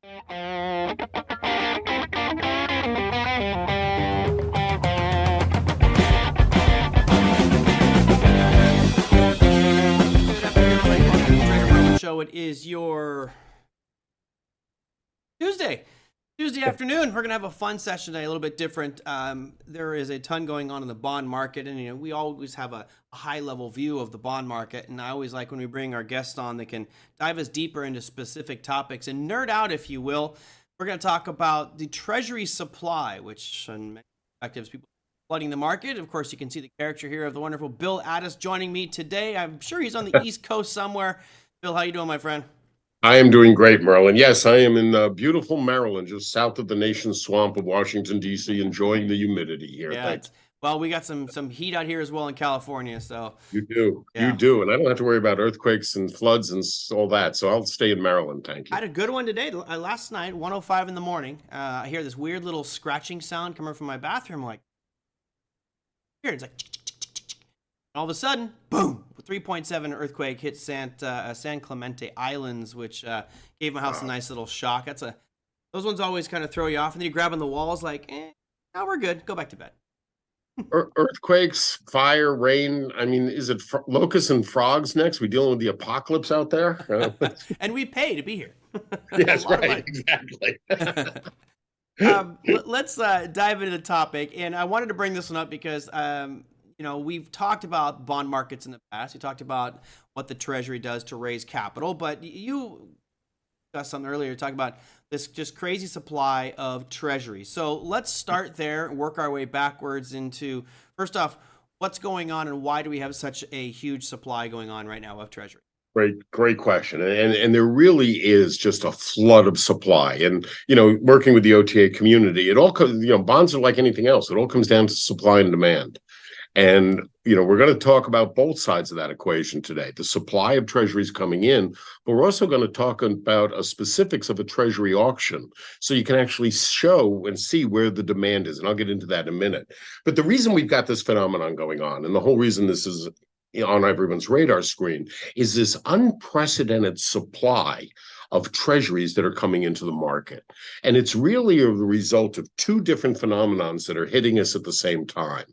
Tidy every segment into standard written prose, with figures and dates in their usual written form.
Show. It is your Tuesday afternoon. We're gonna have a fun session today, a little bit different. There is a ton going on in the bond market, and we always have a high level view of the bond market. And I always like when we bring our guests on that can dive us deeper into specific topics and nerd out, if you will. We're gonna talk about the Treasury supply, which in many perspectives, people flooding the market. Of course, you can see the character here of the wonderful Bill Addiss joining me today. I'm sure he's on the East Coast somewhere. Bill, how you doing, my friend? I am doing great, Merlin. Yes, I am in beautiful Maryland, just south of the nation's swamp of Washington, D.C., enjoying the humidity here. Yeah, well, we got some heat out here as well in California, so. You do. Yeah. You do. And I don't have to worry about earthquakes and floods and all that, so I'll stay in Maryland, thank you. I had a good one today. Last night, 1:05 in the morning, I hear this weird little scratching sound coming from my bathroom, like, here, it's like, all of a sudden, boom, 3.7 earthquake hit San Clemente Islands, which gave my house a nice little shock. Those ones always kind of throw you off, and then you grab on the walls like, now we're good, go back to bed. Earthquakes, fire, rain. I mean, is it locusts and frogs next? We dealing with the apocalypse out there? And we pay to be here. Yes, right, exactly. Let's dive into the topic, and I wanted to bring this one up because we've talked about bond markets in the past. We talked about what the Treasury does to raise capital, but you got something earlier talking about this just crazy supply of Treasuries. So let's start there and work our way backwards into, first off, what's going on and why do we have such a huge supply going on right now of Treasury? Great question. And there really is just a flood of supply. And, working with the OTA community, it all comes, bonds are like anything else. It all comes down to supply and demand. And, we're going to talk about both sides of that equation today, the supply of Treasuries coming in, but we're also going to talk about specifics of a Treasury auction so you can actually show and see where the demand is. And I'll get into that in a minute. But the reason we've got this phenomenon going on, and the whole reason this is on everyone's radar screen, is this unprecedented supply of Treasuries that are coming into the market. And it's really a result of two different phenomenons that are hitting us at the same time.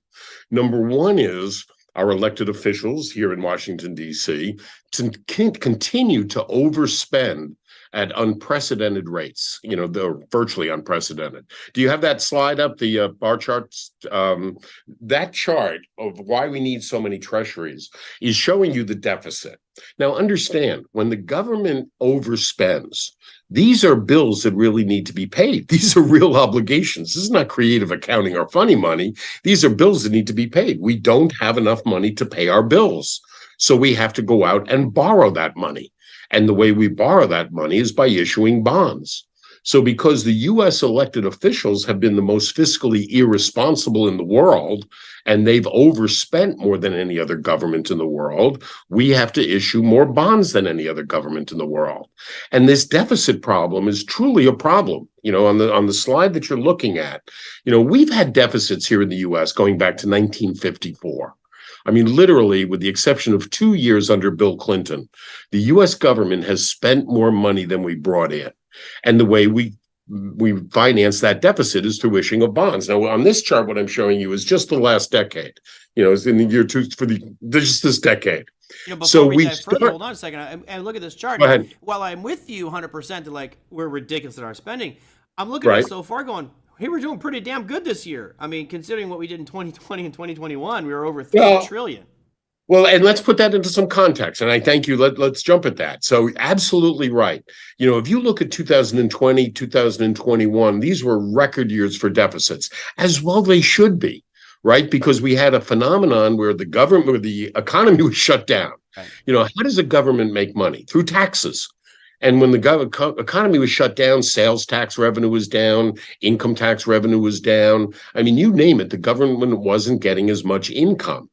Number one is our elected officials here in Washington, D.C., to continue to overspend at unprecedented rates. They're virtually unprecedented. Do you have that slide up, the bar charts? That chart of why we need so many Treasuries is showing you the deficit. Now, understand, when the government overspends, these are bills that really need to be paid. These are real obligations. This is not creative accounting or funny money. These are bills that need to be paid. We don't have enough money to pay our bills. So we have to go out and borrow that money. And the way we borrow that money is by issuing bonds. So because the U.S. elected officials have been the most fiscally irresponsible in the world, and they've overspent more than any other government in the world, we have to issue more bonds than any other government in the world. And this deficit problem is truly a problem. On the slide that you're looking at, we've had deficits here in the U.S. going back to 1954. I mean, literally, with the exception of 2 years under Bill Clinton, the U.S. government has spent more money than we brought in. And the way we finance that deficit is through issuing of bonds. Now, on this chart, what I'm showing you is just the last decade. It's in the year two for just this decade. Before we dive further, hold on a second. And look at this chart. While I'm with you 100% that we're ridiculous at our spending, I'm looking at it so far going, hey, we're doing pretty damn good this year. I mean, considering what we did in 2020 and 2021, we were over $3 trillion. Well, and let's put that into some context, and I thank you. Let's jump at that. So absolutely right. If you look at 2020, 2021, these were record years for deficits, as well they should be, right? Because we had a phenomenon where the economy was shut down. Right. How does a government make money? Through taxes. And when the economy was shut down, sales tax revenue was down, income tax revenue was down. I mean, you name it, the government wasn't getting as much income.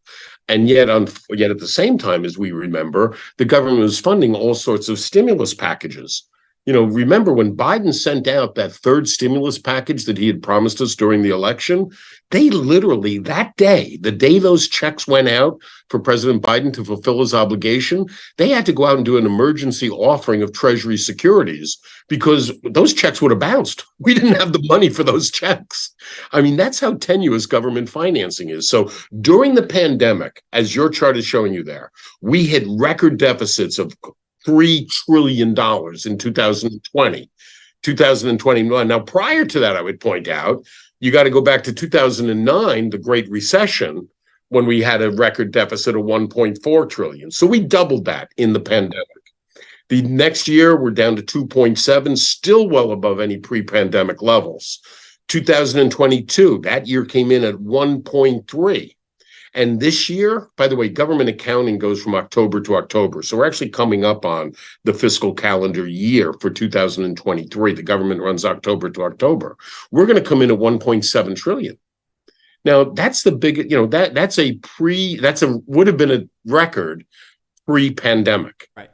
And yet at the same time, as we remember, the government was funding all sorts of stimulus packages. Remember when Biden sent out that third stimulus package that he had promised us during the election? They literally, that day, the day those checks went out for President Biden to fulfill his obligation, they had to go out and do an emergency offering of Treasury securities because those checks would have bounced. We didn't have the money for those checks. I mean, that's how tenuous government financing is. So during the pandemic, as your chart is showing you there, we hit record deficits of $3 trillion in 2020, 2021. Now, prior to that, I would point out, you got to go back to 2009, the Great Recession, when we had a record deficit of 1.4 trillion. So we doubled that in the pandemic. The next year, we're down to 2.7, still well above any pre-pandemic levels. 2022, that year came in at 1.3. And this year, by the way, government accounting goes from October to October. So we're actually coming up on the fiscal calendar year for 2023. The government runs October to October. We're going to come in at 1.7 trillion. Now, that's the big, would have been a record pre-pandemic. Right.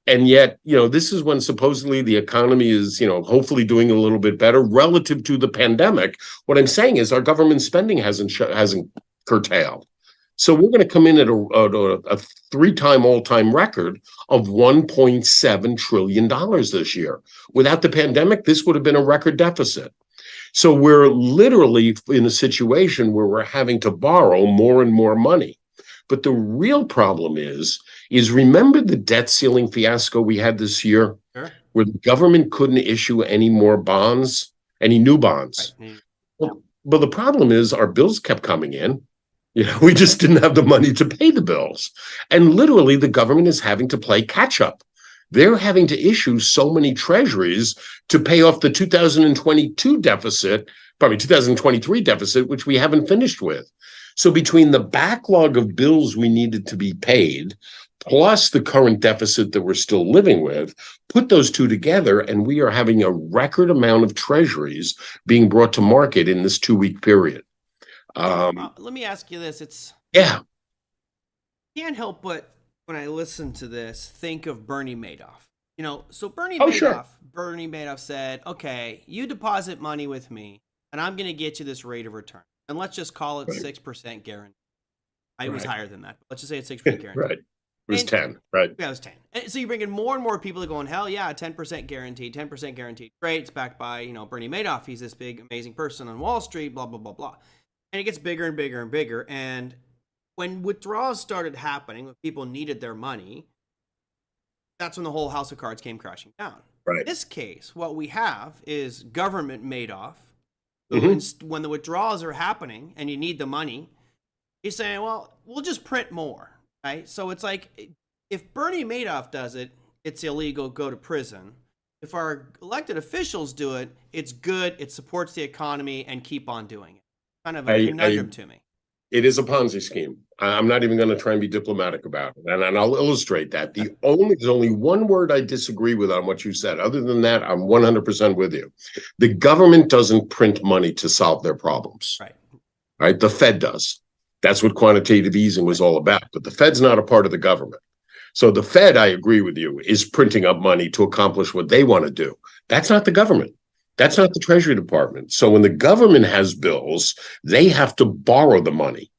And yet, this is when supposedly the economy is, hopefully doing a little bit better relative to the pandemic. What I'm saying is our government spending hasn't curtailed. So we're going to come in at a three-time all-time record of $1.7 trillion this year. Without the pandemic, this would have been a record deficit. So we're literally in a situation where we're having to borrow more and more money. But the real problem is remember the debt ceiling fiasco we had this year, Sure. where the government couldn't issue any more bonds, any new bonds. Right. Well, the problem is our bills kept coming in. We just didn't have the money to pay the bills. And literally, the government is having to play catch up. They're having to issue so many treasuries to pay off the 2022 deficit, probably 2023 deficit, which we haven't finished with. So between the backlog of bills we needed to be paid, plus the current deficit that we're still living with, put those two together, and we are having a record amount of treasuries being brought to market in this 2-week period. Let me ask you this. Yeah. Can't help but, when I listen to this, think of Bernie Madoff. So Bernie Madoff said, okay, you deposit money with me, and I'm going to get you this rate of return. And let's just call it 6% guarantee. It was higher than that. But let's just say it's 6% guarantee. Right. It was 10, right? Yeah, it was 10. And so you bring in more and more people that are going, hell yeah, 10% guaranteed, 10% guaranteed. Great, it's backed by, Bernie Madoff. He's this big, amazing person on Wall Street, blah, blah, blah, blah. And it gets bigger and bigger and bigger. And when withdrawals started happening, when people needed their money, that's when the whole house of cards came crashing down. Right. In this case, what we have is government Madoff, who, when the withdrawals are happening and you need the money, he's saying, well, we'll just print more, right? So it's like, if Bernie Madoff does it, it's illegal, go to prison. If our elected officials do it, it's good, it supports the economy, and keep on doing it. Kind of a conundrum to me. It is a Ponzi scheme. I'm not even going to try and be diplomatic about it. And I'll illustrate that. There's only one word I disagree with on what you said. Other than that, I'm 100% with you. The government doesn't print money to solve their problems. Right? The Fed does. That's what quantitative easing was all about. But the Fed's not a part of the government. So the Fed, I agree with you, is printing up money to accomplish what they want to do. That's not the government. That's not the Treasury Department. So when the government has bills, they have to borrow the money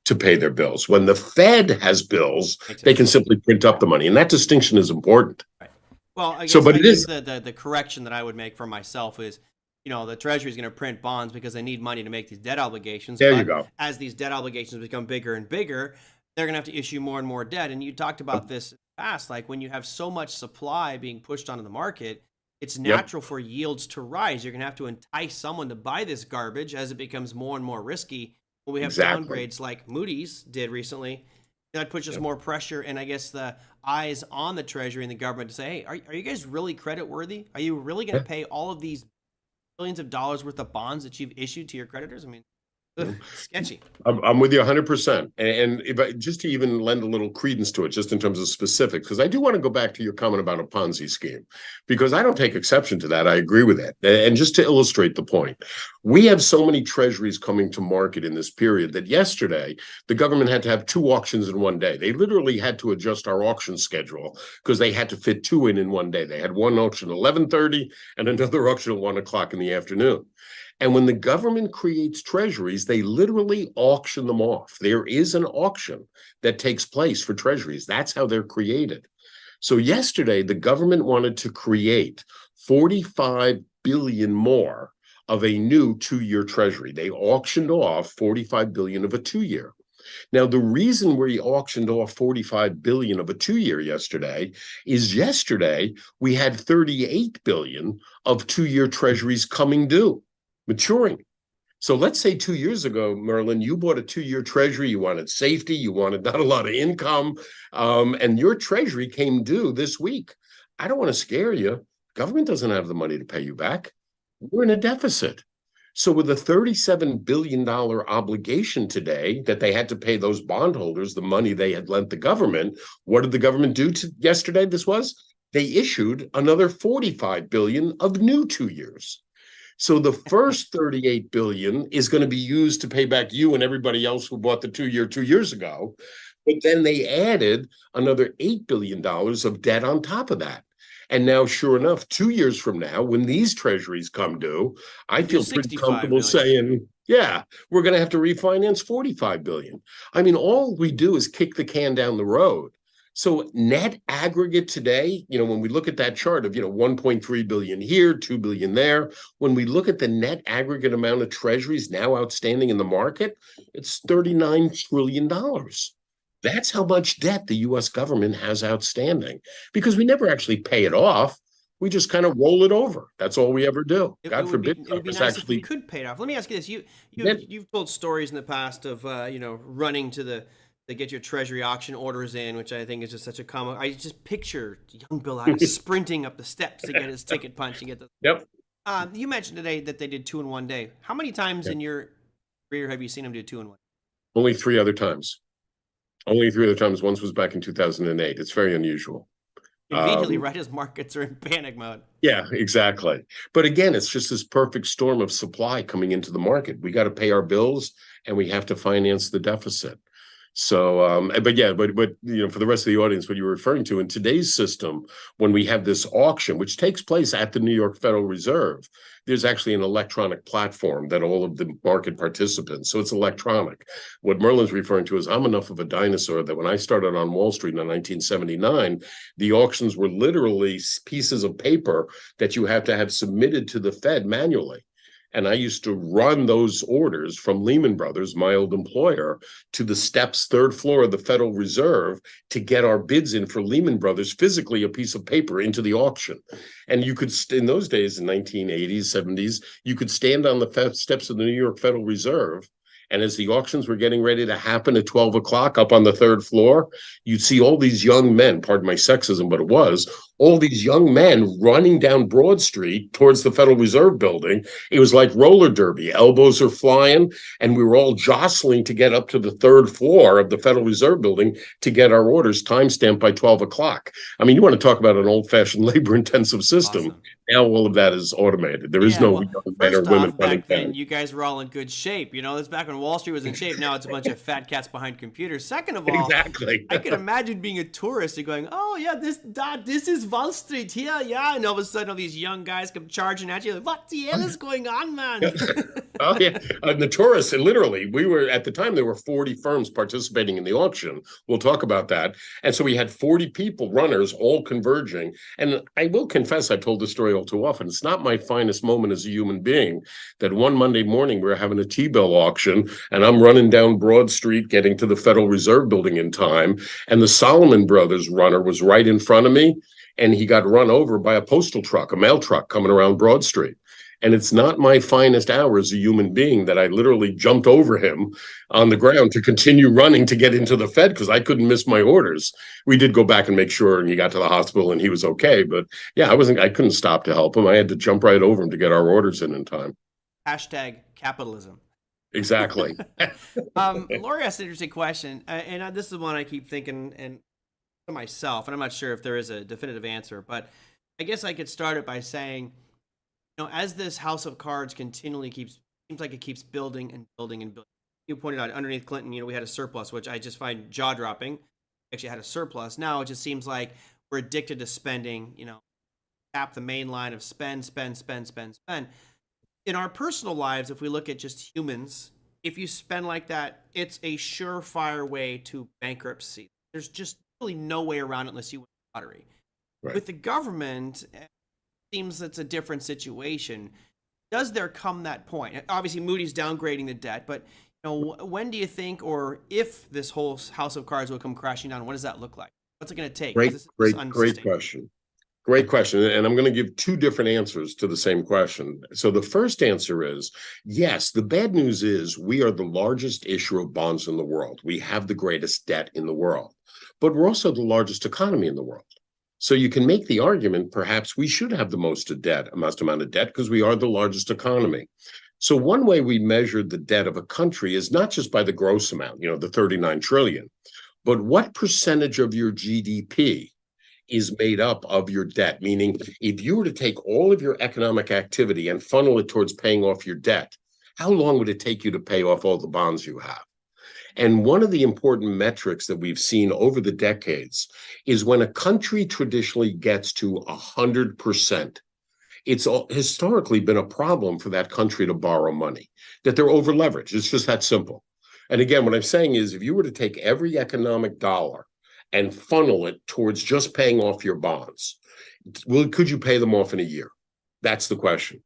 to pay their bills. When the Fed has bills, they can simply print up the money. And that distinction is important. Right. Well, I guess, the correction that I would make for myself is, the Treasury is going to print bonds because they need money to make these debt obligations. There you go. As these debt obligations become bigger and bigger, they're going to have to issue more and more debt. And you talked about this in the past, like when you have so much supply being pushed onto the market, it's natural for yields to rise. You're going to have to entice someone to buy this garbage as it becomes more and more risky. When we have downgrades like Moody's did recently, that puts us more pressure, and I guess the eyes on the Treasury and the government to say, hey, are you guys really credit worthy? Are you really going to pay all of these billions of dollars worth of bonds that you've issued to your creditors? I mean, You know? Sketchy. I'm with you 100%. And if I, just to even lend a little credence to it, just in terms of specifics, because I do want to go back to your comment about a Ponzi scheme, because I don't take exception to that. I agree with it. And just to illustrate the point, we have so many treasuries coming to market in this period that yesterday the government had to have 2 auctions in one day. They literally had to adjust our auction schedule because they had to fit 2 in one day. They had one auction at 11:30 and another auction at 1 o'clock in the afternoon. And when the government creates treasuries, they literally auction them off. There is an auction that takes place for treasuries. That's how they're created. So yesterday, the government wanted to create 45 billion more of a new 2-year treasury. They auctioned off 45 billion of a 2-year. Now, the reason we auctioned off 45 billion of a 2-year yesterday is yesterday we had 38 billion of 2-year treasuries coming due, maturing. So let's say 2 years ago, Merlin, you bought a 2-year treasury, you wanted safety, you wanted not a lot of income, and your treasury came due this week. I don't want to scare you. Government doesn't have the money to pay you back. We're in a deficit. So with a $37 billion obligation today that they had to pay those bondholders the money they had lent the government, what did the government do yesterday? They issued another 45 billion of new 2 years. So the first 38 billion is going to be used to pay back you and everybody else who bought the 2-year 2 years ago. But then they added another $8 billion of debt on top of that. And now, sure enough, 2 years from now, when these treasuries come due, I feel pretty comfortable saying, yeah, we're going to have to refinance 45 billion. I mean, all we do is kick the can down the road. So net aggregate today, when we look at that chart of, 1.3 billion here, 2 billion there, when we look at the net aggregate amount of treasuries now outstanding in the market, it's $39 trillion. That's how much debt the U.S. government has outstanding, because we never actually pay it off. We just kind of roll it over. That's all we ever do. God forbid. It would be nice if you could pay it off. Let me ask you this: you've told stories in the past of running to get your Treasury auction orders in, which I think is just such a common. I just picture young Bill Addiss sprinting up the steps to get his ticket punch and get the. Yep. You mentioned today that they did 2 in one day. How many times in your career have you seen them do 2 in one? Only 3 other times. Only 3 other times. Once was back in 2008. It's very unusual. Conveniently, right as markets are in panic mode. Yeah, exactly. But again, it's just this perfect storm of supply coming into the market. We got to pay our bills and we have to finance the deficit. So, but for the rest of the audience, what you were referring to in today's system, when we have this auction, which takes place at the New York Federal Reserve, there's actually an electronic platform that all of the market participants, so it's electronic. What Merlin's referring to is I'm enough of a dinosaur that when I started on Wall Street in 1979, the auctions were literally pieces of paper that you have to have submitted to the Fed manually. And I used to run those orders from Lehman Brothers, my old employer, to the steps, 3rd floor of the Federal Reserve to get our bids in for Lehman Brothers, physically a piece of paper into the auction. And you could, in those days, in 1980s, 70s, you could stand on the steps of the New York Federal Reserve. And as the auctions were getting ready to happen at 12 o'clock up on the 3rd floor, you'd see all these young men, pardon my sexism, but it was, all these young men running down Broad Street towards the Federal Reserve building. It was like roller derby. Elbows are flying, and we were all jostling to get up to the 3rd floor of the Federal Reserve building to get our orders timestamped by 12 o'clock. I mean, you want to talk about an old-fashioned labor-intensive system. Awesome. Now all of that is automated. There is no young men or women running back then, you guys were all in good shape. That's back when Wall Street was in shape. Now it's a bunch of fat cats behind computers. Second of all, exactly. I can imagine being a tourist and going, "Oh yeah, this is Wall Street here, yeah," and all of a sudden all these young guys come charging at you. Like, what the hell is going on, man? Oh yeah, the tourists. And literally, we were at the time there were 40 firms participating in the auction. We'll talk about that. And so we had 40 people, runners, all converging. And I will confess, I've told this story all too often. It's not my finest moment as a human being that one Monday morning we were having a T-bill auction, and I'm running down Broad Street, getting to the Federal Reserve building in time, and the Solomon Brothers runner was right in front of me, and he got run over by a postal truck, a mail truck coming around Broad Street. And it's not my finest hour as a human being that I literally jumped over him on the ground to continue running to get into the Fed because I couldn't miss my orders. We did go back and make sure, and he got to the hospital and he was okay. But yeah, I couldn't stop to help him. I had to jump right over him to get our orders in time. Hashtag capitalism. Exactly. Lori asked an interesting question, and this is one I keep thinking and to myself, and I'm not sure if there is a definitive answer, but I guess I could start it by saying, as this house of cards continually seems like it keeps building and building and building. You pointed out underneath Clinton, we had a surplus, which I just find jaw dropping. Actually had a surplus. Now it just seems like we're addicted to spending, tap the main line of spend, spend, spend, spend, spend. In our personal lives, if we look at just humans, if you spend like that, it's a surefire way to bankruptcy. There's just really no way around it unless you win the lottery. Right. With the government, it seems it's a different situation. Does there come that point? Obviously, Moody's downgrading the debt, but when do you think, or if this whole house of cards will come crashing down? What does that look like? What's it going to take? Great question. Great question. And I'm going to give two different answers to the same question. So the first answer is yes, the bad news is we are the largest issuer of bonds in the world. We have the greatest debt in the world, but we're also the largest economy in the world. So you can make the argument, perhaps we should have the most amount of debt because we are the largest economy. So one way we measure the debt of a country is not just by the gross amount, the 39 trillion, but what percentage of your GDP is made up of your debt. Meaning, if you were to take all of your economic activity and funnel it towards paying off your debt, how long would it take you to pay off all the bonds you have? And one of the important metrics that we've seen over the decades is when a country traditionally gets to 100%, it's historically been a problem for that country to borrow money, that they're over leveraged. It's just that simple. And again, what I'm saying is if you were to take every economic dollar and funnel it towards just paying off your bonds, well, could you pay them off in a year? That's the question.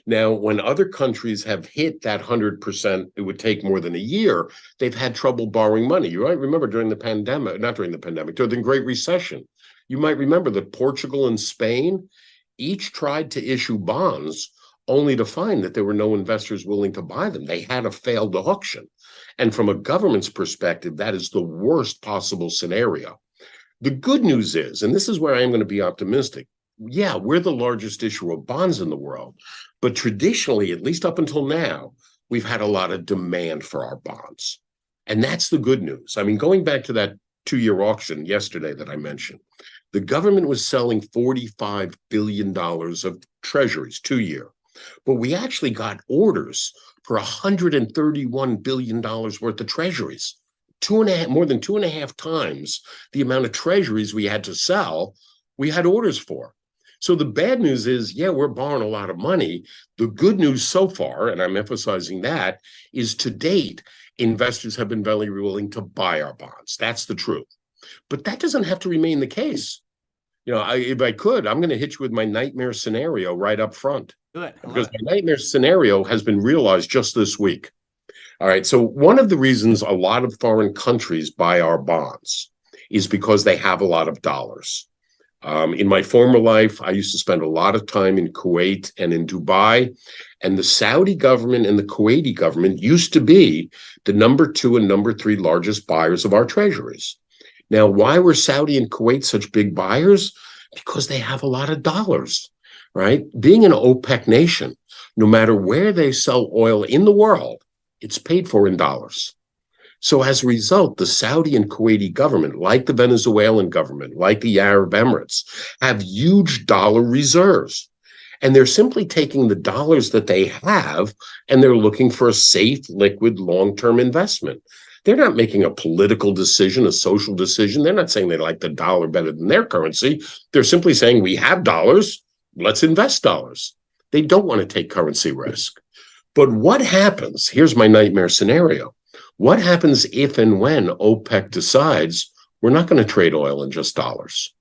Now, when other countries have hit that 100%, it would take more than a year. They've had trouble borrowing money. You might remember during the pandemic, not during the pandemic, during the Great Recession, you might remember that Portugal and Spain each tried to issue bonds only to find that there were no investors willing to buy them. They had a failed auction. And from a government's perspective, that is the worst possible scenario. The good news is, and this is where I am going to be optimistic, yeah, we're the largest issuer of bonds in the world, but traditionally, at least up until now, we've had a lot of demand for our bonds. And that's the good news. I mean, going back to that 2-year auction yesterday that I mentioned, the government was selling $45 billion of treasuries 2-year, but we actually got orders for $131 billion worth of treasuries. More than 2.5 times the amount of treasuries we had to sell, we had orders for. So the bad news is, yeah, we're borrowing a lot of money. The good news so far, and I'm emphasizing that, is to date, investors have been very willing to buy our bonds. That's the truth. But that doesn't have to remain the case. If I could, I'm going to hit you with my nightmare scenario right up front. Good. Because my nightmare scenario has been realized just this week. All right. So one of the reasons a lot of foreign countries buy our bonds is because they have a lot of dollars. In my former life, I used to spend a lot of time in Kuwait and in Dubai, and the Saudi government and the Kuwaiti government used to be the number 2 and number 3 largest buyers of our treasuries. Now, why were Saudi and Kuwait such big buyers? Because they have a lot of dollars, right? Being an OPEC nation, no matter where they sell oil in the world, it's paid for in dollars. So as a result, the Saudi and Kuwaiti government, like the Venezuelan government, like the Arab Emirates, have huge dollar reserves. And they're simply taking the dollars that they have and they're looking for a safe, liquid, long-term investment. They're not making a political decision, a social decision. They're not saying they like the dollar better than their currency. They're simply saying, we have dollars, let's invest dollars. They don't want to take currency risk. But what happens? Here's my nightmare scenario. What happens if and when OPEC decides we're not going to trade oil in just dollars?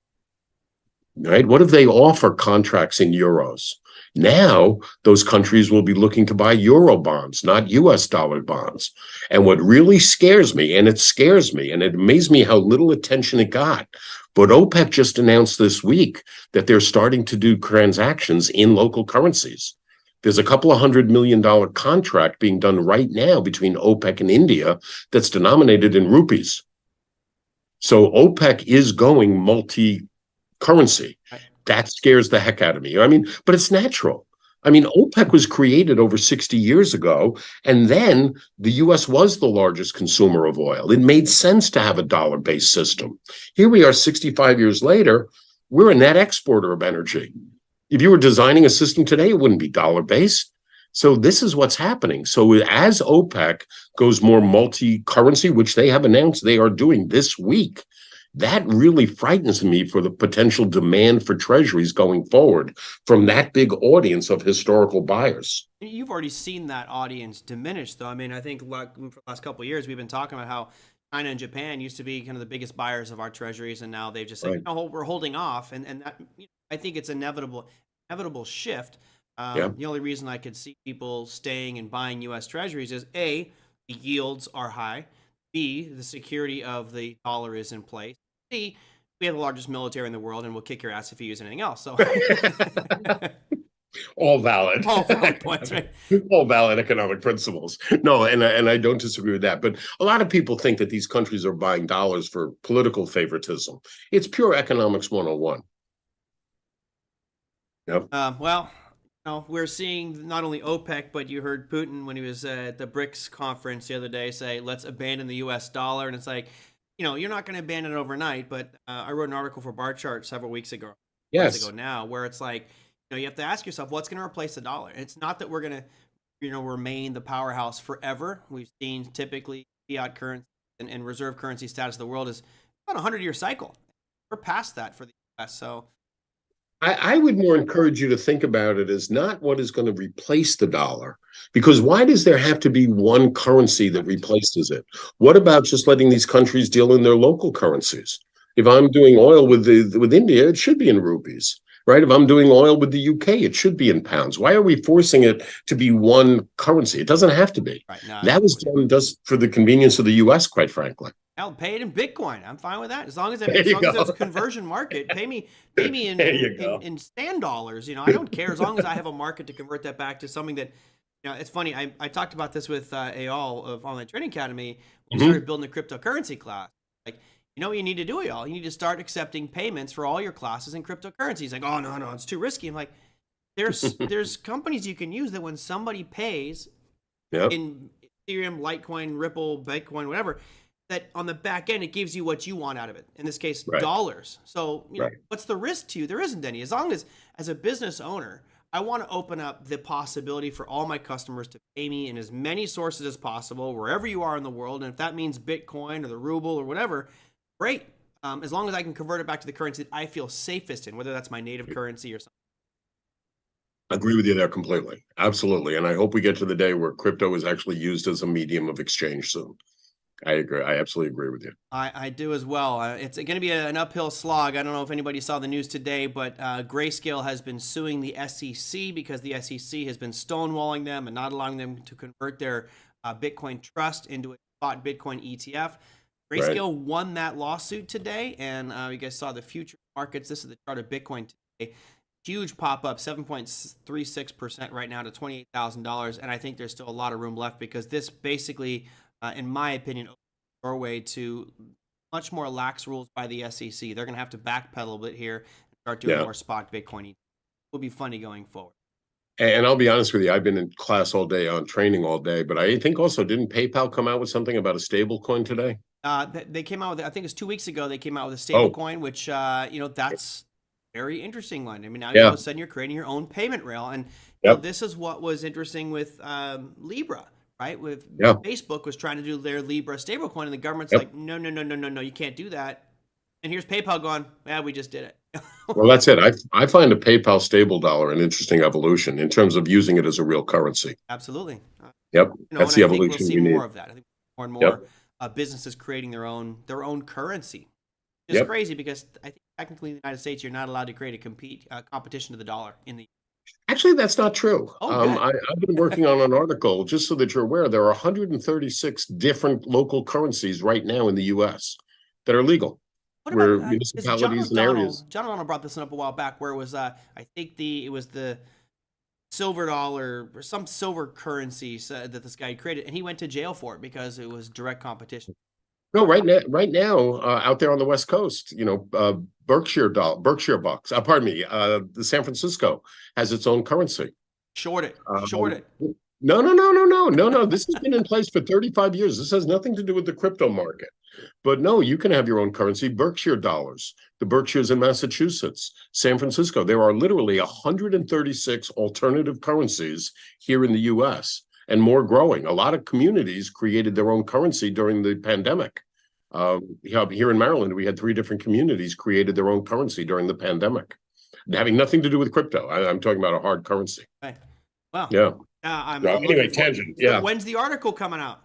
Right? What if they offer contracts in euros? Now, those countries will be looking to buy euro bonds, not US dollar bonds. And what really scares me, and it amazed me how little attention it got, but OPEC just announced this week that they're starting to do transactions in local currencies. There's a couple of $100 million contract being done right now between OPEC and India that's denominated in rupees. So OPEC is going multi-currency. That scares the heck out of me. I mean, but it's natural. I mean, OPEC was created over 60 years ago, and then the US was the largest consumer of oil. It made sense to have a dollar-based system. Here we are 65 years later, we're a net exporter of energy. If you were designing a system today, it wouldn't be dollar-based. So this is what's happening. So as OPEC goes more multi-currency, which they have announced they are doing this week, that really frightens me for the potential demand for treasuries going forward from that big audience of historical buyers. You've already seen that audience diminish, though. I mean, I think like for the last couple of years, we've been talking about how China and Japan used to be kind of the biggest buyers of our treasuries, and now they've just said, Right. no, we're holding off, and that I think it's inevitable shift. Yeah. The only reason I could see people staying and buying U.S. treasuries is A, the yields are high, B, the security of the dollar is in place, C, we have the largest military in the world, and we'll kick your ass if you use anything else. So, All valid. all valid points, right? All valid economic principles. No, and I don't disagree with that. But a lot of people think that these countries are buying dollars for political favoritism. It's pure economics 101. Yep. Well, we're seeing not only OPEC, but you heard Putin when he was at the BRICS conference the other day say, let's abandon the US dollar. And it's like, you're not going to abandon it overnight. But I wrote an article for Bar Chart several weeks ago, Yes. now, where it's like, you have to ask yourself, what's going to replace the dollar? It's not that we're going to, remain the powerhouse forever. We've seen typically fiat currency and reserve currency status of the world is about a 100-year cycle. We're past that for the US. So I would more encourage you to think about it as not what is going to replace the dollar, because why does there have to be one currency that replaces it? What about just letting these countries deal in their local currencies? If I'm doing oil with India, it should be in rupees, right? If I'm doing oil with the UK, it should be in pounds. Why are we forcing it to be one currency? It doesn't have to be. right now, That was done just for the convenience of the US, quite frankly. I'll pay it in Bitcoin. I'm fine with that. As long as There you it's go. a conversion market, pay me There you go. in stand dollars. I don't care as long as I have a market to convert that back to something that, it's funny. I talked about this with Eyal of Online Trading Academy. We started building a cryptocurrency class. Like, what you need to do, Eyal? You need to start accepting payments for all your classes in cryptocurrencies. Like, oh no, it's too risky. I'm like, there's companies you can use that when somebody pays Yep. in Ethereum, Litecoin, Ripple, Bitcoin, whatever, that on the back end, it gives you what you want out of it. In this case, Right. dollars. So, Right. what's the risk to you? There isn't any. As long as a business owner, I want to open up the possibility for all my customers to pay me in as many sources as possible, wherever you are in the world. And if that means Bitcoin or the ruble or whatever, great. As long as I can convert it back to the currency that I feel safest in, whether that's my native currency or something. Agree with you there completely. Absolutely. And I hope we get to the day where crypto is actually used as a medium of exchange soon. I agree. I absolutely agree with you. I do as well. It's going to be an uphill slog. I don't know if anybody saw the news today, but Grayscale has been suing the SEC because the SEC has been stonewalling them and not allowing them to convert their Bitcoin trust into a spot Bitcoin ETF. Grayscale won that lawsuit today, and you guys saw the future markets. This is the chart of Bitcoin today. Huge pop up, 7.36% right now to $28,000, and I think there's still a lot of room left because this basically, in my opinion, opens the doorway to much more lax rules by the SEC. They're going to have to backpedal a bit here and start doing more spot Bitcoin. It will be funny going forward. And I'll be honest with you, I've been in class all day on training all day, but I think also didn't PayPal come out with something about a stable coin today? They came out with, I think it's 2 weeks ago, they came out with a stable coin, which, that's very interesting one. I mean, now all of a sudden you're creating your own payment rail. And this is what was interesting with Libra, right? With Facebook was trying to do their Libra stablecoin, and the government's like, no, you can't do that. And here's PayPal going, we just did it. Well, that's it. I find a PayPal stable dollar an interesting evolution in terms of using it as a real currency. Absolutely. Yep. That's the evolution we'll see we need. more of that. I think more and more businesses creating their own currency. It's crazy because I think technically in the United States, you're not allowed to create a competition to the dollar in the. Actually, that's not true. Oh, I've been working on an article, just so that you're aware, there are 136 different local currencies right now in the U.S. that are legal. What where about municipalities and areas. John O'Donnell brought this up a while back, where it was I think it was the silver dollar or some silver currency that this guy created, and he went to jail for it because it was direct competition. No, right now, out there on the West Coast, Berkshire bucks. Pardon me, the San Francisco has its own currency. Short it. Short Um, it. no, no, no, no, no, no, no. This has been in place for 35 years. This has nothing to do with the crypto market. But no, you can have your own currency. Berkshire dollars, the Berkshires in Massachusetts, San Francisco. There are literally 136 alternative currencies here in the US and more growing. A lot of communities created their own currency during the pandemic. Here in Maryland, we had 3 different communities created their own currency during the pandemic, having nothing to do with crypto. I'm talking about a hard currency. Okay. Well, Yeah. I'm Anyway, looking forward. tangent. Yeah. When's the article coming out?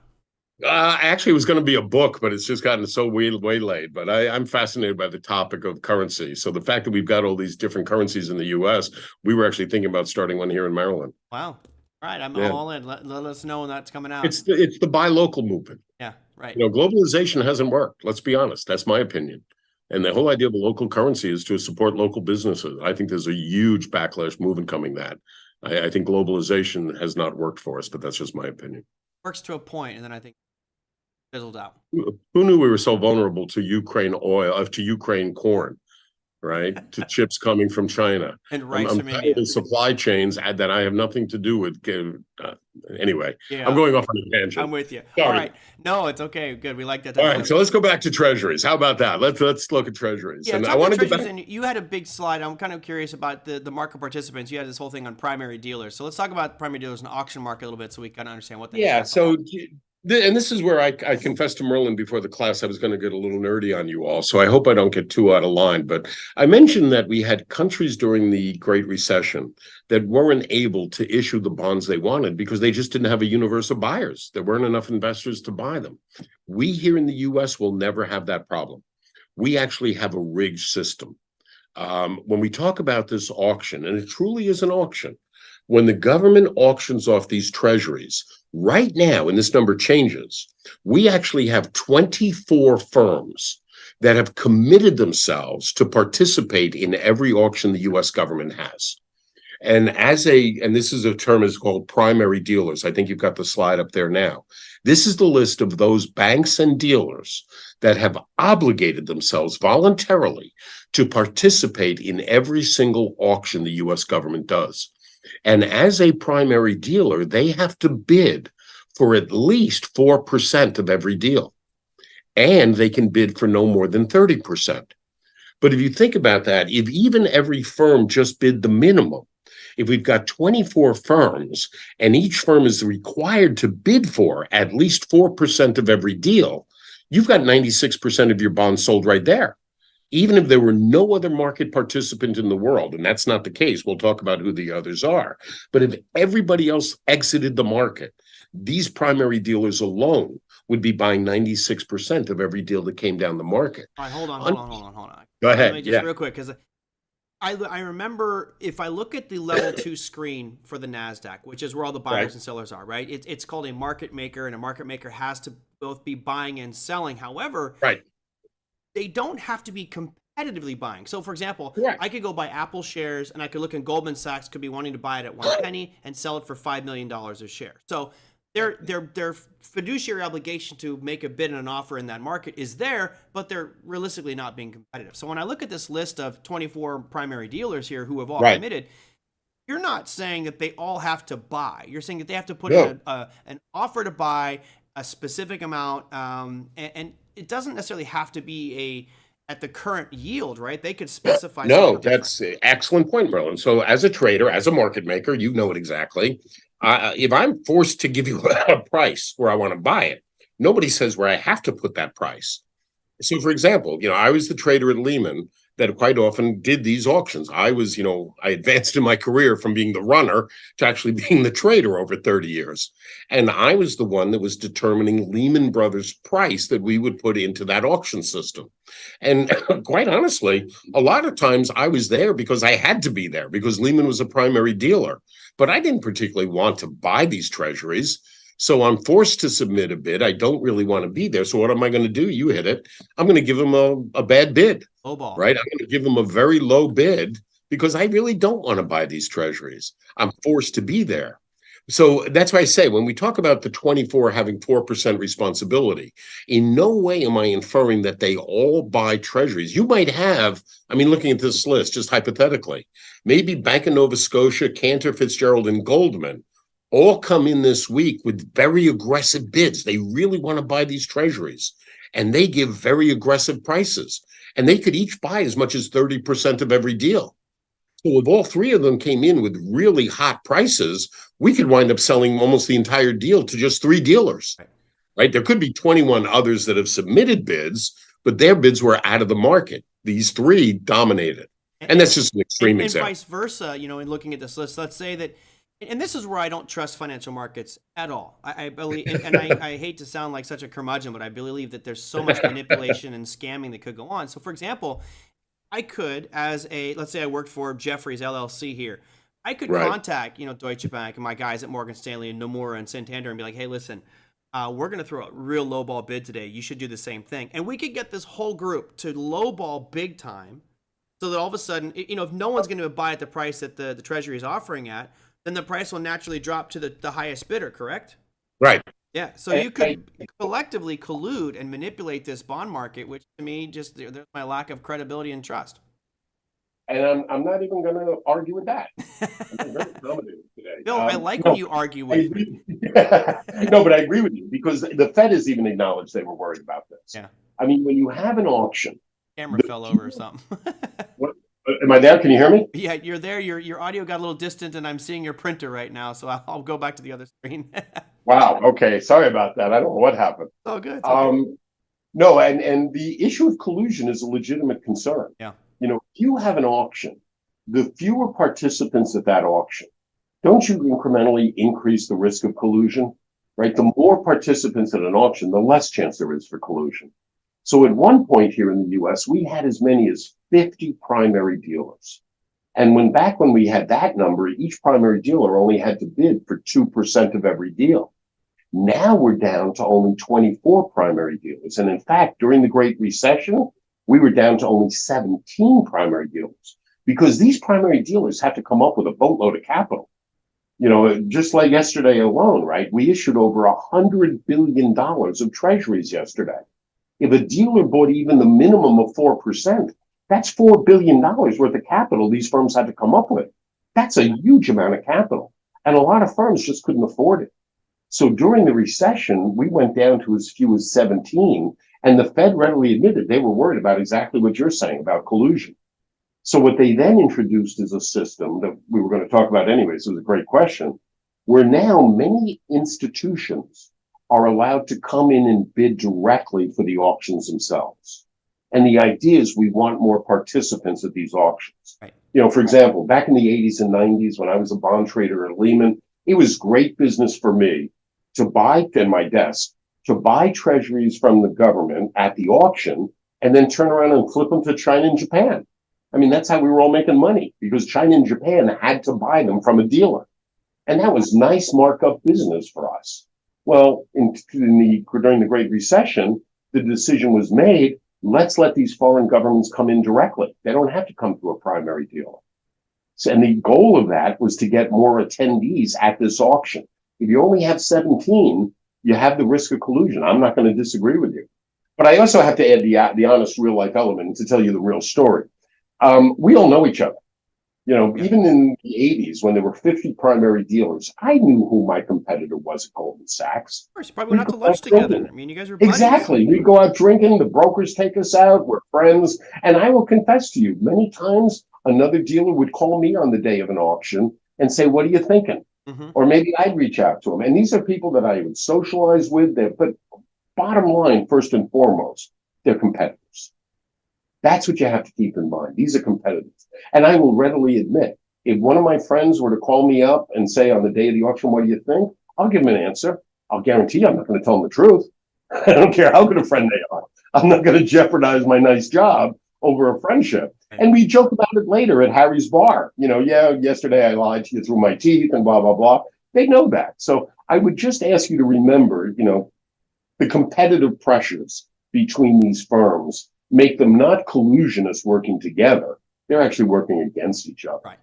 Actually, it was going to be a book, but it's just gotten so waylaid. But I'm fascinated by the topic of currency. So the fact that we've got all these different currencies in the U.S., we were actually thinking about starting one here in Maryland. Wow. All right, I'm Yeah. all in. Let us know when that's coming out. It's the buy local movement. Yeah, right. Globalization hasn't worked. Let's be honest. That's my opinion. And the whole idea of a local currency is to support local businesses. I think there's a huge backlash movement coming that. I think globalization has not worked for us, but that's just my opinion. Works to a point, and then I think fizzled out. Who knew we were so vulnerable to Ukraine oil, to Ukraine corn, right? To chips coming from China. And rice I'm from India. tired of supply chains that I have nothing to do with. Anyway, Yeah. I'm going off on a tangent. I'm with you. Sorry. All right. No, it's okay. Good. We like that. All right, so let's go back to Treasuries. How about that? Let's look at Treasuries. Yeah, And talk I want about to go Treasuries, back. and you had a big slide. I'm kind of curious about the market participants. You had this whole thing on primary dealers. So let's talk about primary dealers and auction market a little bit so we kind of understand what they Yeah, are. so and this is where I confessed to Merlin before the class I was going to get a little nerdy on you all. So I hope I don't get too out of line. But I mentioned that we had countries during the Great Recession that weren't able to issue the bonds they wanted because they just didn't have a universe of buyers. There weren't enough investors to buy them. We here in the US will never have that problem. We actually have a rigged system. When we talk about this auction, and it truly is an auction, when the government auctions off these treasuries, right now, and this number changes, we actually have 24 firms that have committed themselves to participate in every auction the US government has. And this is a term is called primary dealers. I think you've got the slide up there now. This is the list of those banks and dealers that have obligated themselves voluntarily to participate in every single auction the US government does. And as a primary dealer, they have to bid for at least 4% of every deal. And they can bid for no more than 30%. But if you think about that, if even every firm just bid the minimum, if we've got 24 firms and each firm is required to bid for at least 4% of every deal, you've got 96% of your bonds sold right there. Even if there were no other market participant in the world, and that's not the case, we'll talk about who the others are. But if everybody else exited the market, these primary dealers alone would be buying 96% of every deal that came down the market. All right, hold on. Go ahead. Let me just real quick, because I remember if I look at the level 2 screen for the NASDAQ, which is where all the buyers and sellers are, right? It's called a market maker, and a market maker has to both be buying and selling. However, they don't have to be competitively buying. So, for example, I could go buy Apple shares, and I could look in Goldman Sachs could be wanting to buy it at 1 penny and sell it for $5 million a share. So their fiduciary obligation to make a bid and an offer in that market is there, but they're realistically not being competitive. So when I look at this list of 24 primary dealers here who have all committed, you're not saying that they all have to buy. You're saying that they have to put in an offer to buy a specific amount, and it doesn't necessarily have to be at the current yield, right? They could specify. No, that's an excellent point, Merlin. So as a trader, as a market maker, you know it exactly. If I'm forced to give you a price where I want to buy it, nobody says where I have to put that price. So, for example, I was the trader at Lehman that quite often did these auctions. I advanced in my career from being the runner to actually being the trader over 30 years. And I was the one that was determining Lehman Brothers' price that we would put into that auction system. And quite honestly, a lot of times I was there because I had to be there because Lehman was a primary dealer. But I didn't particularly want to buy these treasuries. So I'm forced to submit a bid. I don't really want to be there. So what am I going to do? You hit it. I'm going to give them a bad bid. Low ball. Right? I'm going to give them a very low bid because I really don't want to buy these treasuries. I'm forced to be there. So that's why I say when we talk about the 24 having 4% responsibility, in no way am I inferring that they all buy treasuries. You might have, I mean, looking at this list, just hypothetically, maybe Bank of Nova Scotia, Cantor Fitzgerald, and Goldman all come in this week with very aggressive bids. They really want to buy these treasuries, and they give very aggressive prices. And they could each buy as much as 30% of every deal. So if all three of them came in with really hot prices, we could wind up selling almost the entire deal to just three dealers, right? There could be 21 others that have submitted bids, but their bids were out of the market. These three dominated. And that's just an extreme example. And vice versa, you know, in looking at this list, let's say that, and this is where I don't trust financial markets at all. I believe, and I hate to sound like such a curmudgeon, but I believe that there's so much manipulation and scamming that could go on. So for example, I could, as a, let's say I worked for Jefferies LLC here, I could contact, you know, Deutsche Bank and my guys at Morgan Stanley and Nomura and Santander and be like, hey, listen, we're going to throw a real lowball bid today. You should do the same thing. And we could get this whole group to lowball big time so that all of a sudden, you know, if no one's going to buy at the price that the Treasury is offering at, then the price will naturally drop to the highest bidder, correct? Right. Yeah, so you could collectively collude and manipulate this bond market, which to me, just there's my lack of credibility and trust. And I'm not even going to argue with that. I'm very accommodating today. Bill, I like when you argue with me. No, but I agree with you because the Fed has even acknowledged they were worried about this. Yeah. I mean, when you have an auction, camera fell over or something. What, am I there? Can you hear me? Yeah, you're there. Your audio got a little distant, and I'm seeing your printer right now, so I'll go back to the other screen. Wow. Okay. Sorry about that. I don't know what happened. Oh, good. No, and the issue of collusion is a legitimate concern. Yeah. You know, if you have an auction, the fewer participants at that auction, don't you incrementally increase the risk of collusion? Right? The more participants at an auction, the less chance there is for collusion. So at one point here in the US, we had as many as 50 primary dealers. And back when we had that number, each primary dealer only had to bid for 2% of every deal. Now we're down to only 24 primary dealers. And in fact, during the Great Recession, we were down to only 17 primary dealers because these primary dealers have to come up with a boatload of capital. You know, just like yesterday alone, right? We issued over $100 billion of treasuries yesterday. If a dealer bought even the minimum of 4%, that's $4 billion worth of capital these firms had to come up with. That's a huge amount of capital. And a lot of firms just couldn't afford it. So during the recession, we went down to as few as 17, and the Fed readily admitted they were worried about exactly what you're saying about collusion. So what they then introduced is a system that we were going to talk about anyways. So it was a great question, where now many institutions are allowed to come in and bid directly for the auctions themselves. And the idea is we want more participants at these auctions. Right. You know, for example, back in the 80s and 90s, when I was a bond trader at Lehman, it was great business for me to buy, in my desk, to buy treasuries from the government at the auction and then turn around and flip them to China and Japan. I mean, that's how we were all making money because China and Japan had to buy them from a dealer. And that was nice markup business for us. Well, during the Great Recession, the decision was made, let's let these foreign governments come in directly. They don't have to come through a primary dealer. So, and the goal of that was to get more attendees at this auction. If you only have 17, you have the risk of collusion. I'm not going to disagree with you. But I also have to add the honest real life element to tell you the real story. We all know each other. You know, even in the 80s, when there were 50 primary dealers, I knew who my competitor was at Goldman Sachs. Of course, you probably went out to lunch together. I mean, you guys were buddies. Exactly. We go out drinking, the brokers take us out, we're friends. And I will confess to you, many times another dealer would call me on the day of an auction and say, what are you thinking? Mm-hmm. Or maybe I'd reach out to them. And these are people that I would socialize with. But bottom line, first and foremost, they're competitors. That's what you have to keep in mind. These are competitors. And I will readily admit, if one of my friends were to call me up and say on the day of the auction, what do you think? I'll give them an answer. I'll guarantee I'm not going to tell them the truth. I don't care how good a friend they are. I'm not going to jeopardize my nice job over a friendship. And we joke about it later at Harry's bar. You know, yeah, yesterday I lied to you through my teeth and blah, blah, blah. They know that. So I would just ask you to remember, you know, the competitive pressures between these firms make them not collusionists working together. They're actually working against each other. Right.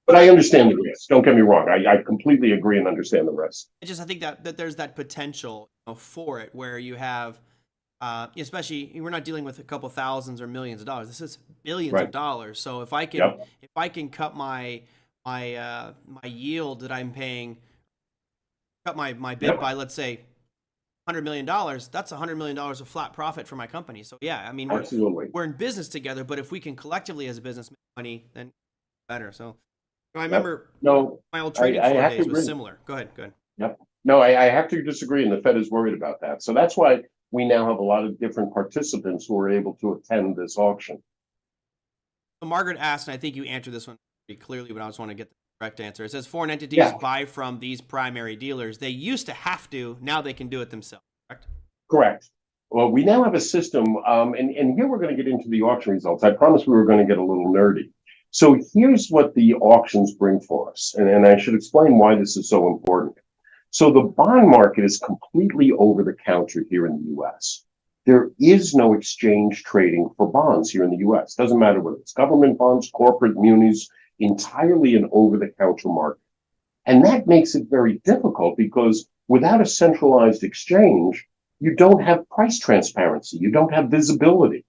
But I understand the risk. Don't get me wrong. I completely agree and understand the risk. I think that there's that potential, for it, where you have, especially we're not dealing with a couple thousands or millions of dollars. This is billions of Right. dollars. So Yep. if I can cut my yield that I'm paying, cut my bid Yep. by, let's say, $100 million, that's $100 million of flat profit for my company. So yeah, I mean, Absolutely. we're in business together, but if we can collectively as a business make money, then better. So I Yep. remember No, my old I, trading I floor have to days was agree. similar. Go ahead. Good. Yep. No, I have to disagree, and the Fed is worried about that. So that's why we now have a lot of different participants who are able to attend this auction. So Margaret asked, and I think you answered this one pretty clearly, but I just want to get the correct answer. It says foreign entities Yeah, buy from these primary dealers. They used to have to, now they can do it themselves. Correct? correct. Well, we now have a system, and here we're going to get into the auction results. I promised we were going to get a little nerdy. So here's what the auctions bring for us, and I should explain why this is so important. So the bond market is completely over the counter here in the US. There is no exchange trading for bonds here in the US. Doesn't matter whether it's government bonds, corporate munis, entirely an over the counter market. And that makes it very difficult because without a centralized exchange, you don't have price transparency. You don't have visibility.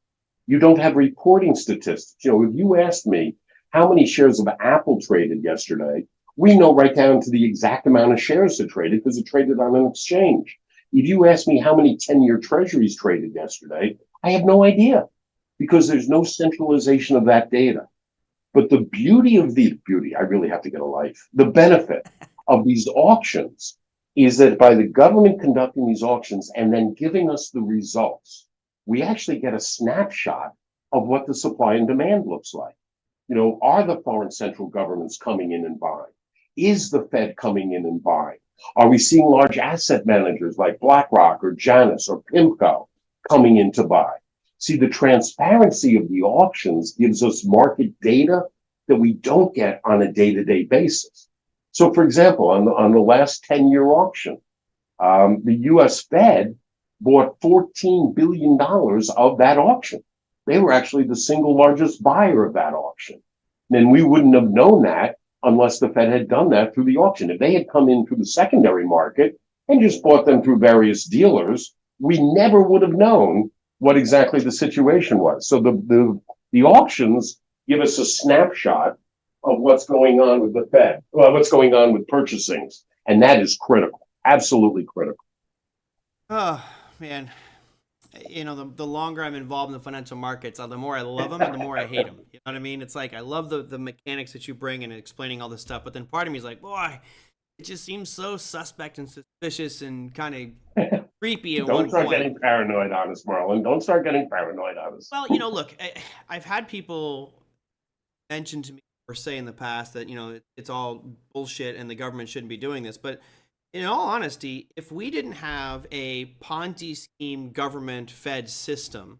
You don't have reporting statistics. If you asked me how many shares of Apple traded yesterday, we know right down to the exact amount of shares that traded because it traded on an exchange. If you ask me how many 10-year Treasuries traded yesterday, I have no idea because there's no centralization of that data. But the beauty, I really have to get a life. The benefit of these auctions is that by the government conducting these auctions and then giving us the results, we actually get a snapshot of what the supply and demand looks like. Are the foreign central governments coming in and buying? Is the Fed coming in and buying? Are we seeing large asset managers like BlackRock or Janus or PIMCO coming in to buy? See, the transparency of the auctions gives us market data that we don't get on a day-to-day basis. So, for example, on the last 10-year auction, the U.S. Fed bought $14 billion of that auction. They were actually the single largest buyer of that auction. And we wouldn't have known that unless the Fed had done that through the auction. If they had come in through the secondary market and just bought them through various dealers, we never would have known what exactly the situation was. So the auctions give us a snapshot of what's going on with the Fed, what's going on with purchasings, and that is critical, absolutely critical. Oh, man. The longer I'm involved in the financial markets, the more I love them and the more I hate them. You know what I mean? It's like I love the mechanics that you bring and explaining all this stuff, but then part of me is like, boy, it just seems so suspect and suspicious and kind of creepy at Don't one start point. getting paranoid on us, Merlin. Don't start getting paranoid on us. Well, look, I've had people mention to me or say in the past that it's all bullshit and the government shouldn't be doing this, but in all honesty, if we didn't have a Ponzi scheme government Fed system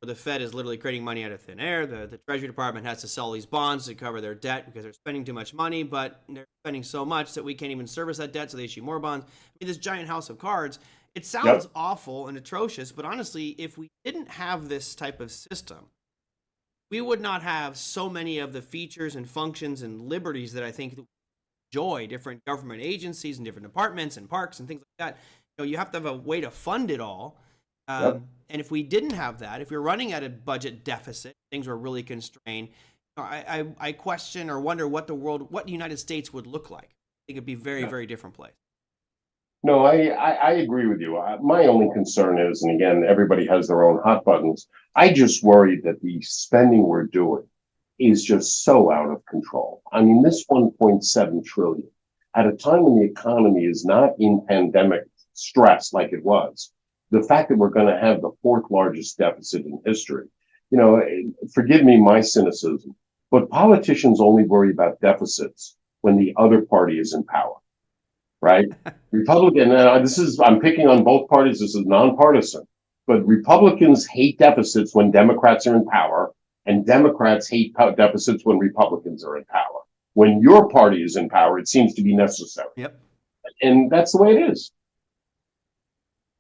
where the Fed is literally creating money out of thin air, the Treasury Department has to sell these bonds to cover their debt because they're spending too much money, but they're spending so much that we can't even service that debt, so they issue more bonds. I mean, this giant house of cards, it sounds Yep. awful and atrocious, but honestly, if we didn't have this type of system, we would not have so many of the features and functions and liberties that I think enjoy different government agencies and different departments and parks and things like that. You have to have a way to fund it all. Yep. And if we didn't have that, if you're running at a budget deficit, things were really constrained. I question or wonder what the United States would look like. I think it'd be very, very different place. No, I agree with you. My only concern is, and again, everybody has their own hot buttons. I just worry that the spending we're doing is just so out of control. I mean, this 1.7 trillion at a time when the economy is not in pandemic stress like it was, the fact that we're going to have the fourth largest deficit in history, forgive me my cynicism, but politicians only worry about deficits when the other party is in power, right? Republican, I'm picking on both parties. This is nonpartisan, but Republicans hate deficits when Democrats are in power, and Democrats hate deficits when Republicans are in power. When your party is in power, it seems to be necessary. Yep. And that's the way it is.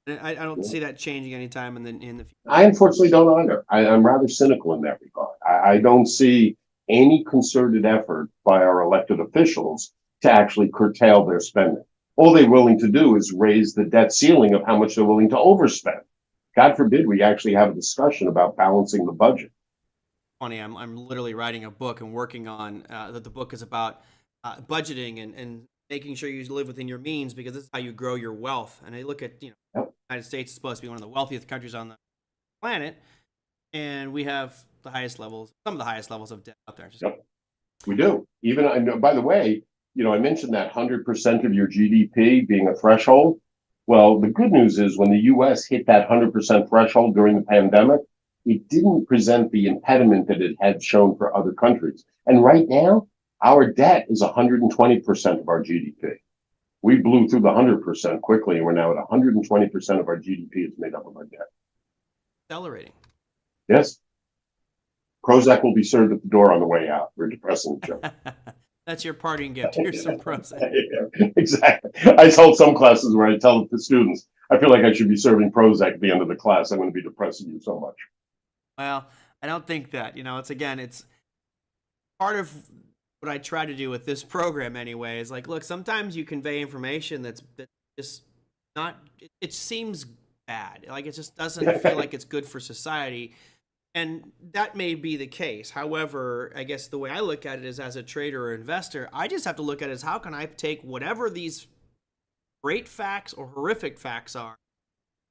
I don't see that changing anytime in the future. I unfortunately don't either. I'm rather cynical in that regard. I don't see any concerted effort by our elected officials to actually curtail their spending. All they're willing to do is raise the debt ceiling of how much they're willing to overspend. God forbid we actually have a discussion about balancing the budget. Funny, I'm literally writing a book and working on that. The book is about budgeting and making sure you live within your means, because this is how you grow your wealth. And I look at, Yep. the United States is supposed to be one of the wealthiest countries on the planet, and we have the highest levels, some of the highest levels of debt out there. Yep. We do. Even, I know, by the way, I mentioned that 100% of your GDP being a threshold. Well, the good news is when the US hit that 100% threshold during the pandemic, it didn't present the impediment that it had shown for other countries. And right now, our debt is 120% of our GDP. We blew through the 100% quickly, and we're now at 120% of our GDP is made up of our debt. Accelerating. Yes. Prozac will be served at the door on the way out. We're depressing each other. That's your parting gift. Here's some Prozac. Yeah, exactly. I told some classes where I tell the students, I feel like I should be serving Prozac at the end of the class. I'm going to be depressing you so much. Well, I don't think that. It's part of what I try to do with this program anyway. Is like, look, sometimes you convey information that's just not. It seems bad. Like, it just doesn't feel like it's good for society. And that may be the case. However, I guess the way I look at it is, as a trader or investor, I just have to look at it as, how can I take whatever these great facts or horrific facts are,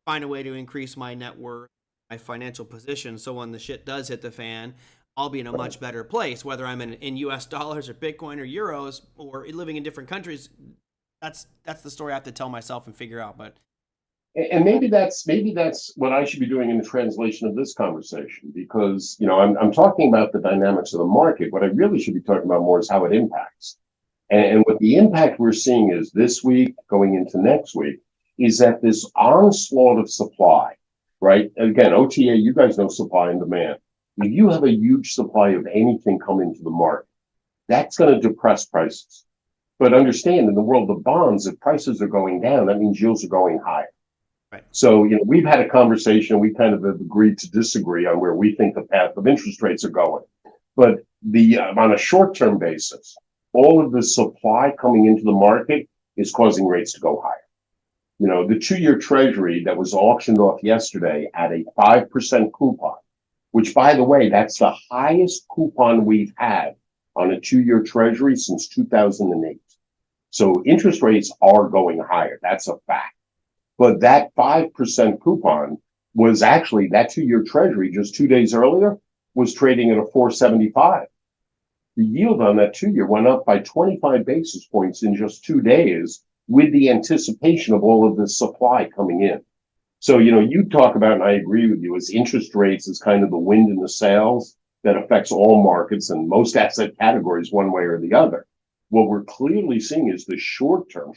find a way to increase my net worth, my financial position, so when the shit does hit the fan, I'll be in a much better place, whether I'm in US dollars or Bitcoin or euros or living in different countries. That's the story I have to tell myself and figure out. But And maybe that's what I should be doing in the translation of this conversation, because I'm talking about the dynamics of the market. What I really should be talking about more is how it impacts. And what the impact we're seeing is this week going into next week is that this onslaught of supply, right? Again, OTA, you guys know supply and demand. If you have a huge supply of anything coming to the market, that's going to depress prices. But understand, in the world of bonds, if prices are going down, that means yields are going higher. right. So, we've had a conversation. We kind of have agreed to disagree on where we think the path of interest rates are going. But on a short-term basis, all of the supply coming into the market is causing rates to go higher. The 2-year Treasury that was auctioned off yesterday at a 5% coupon, which, by the way, that's the highest coupon we've had on a 2-year Treasury since 2008. So interest rates are going higher. That's a fact. But that 5% coupon was actually, that 2-year Treasury just 2 days earlier was trading at a 4.75. The yield on that 2-year went up by 25 basis points in just 2 days, with the anticipation of all of this supply coming in. So, you talk about, and I agree with you, as interest rates is kind of the wind in the sails that affects all markets and most asset categories one way or the other. What we're clearly seeing is the short-term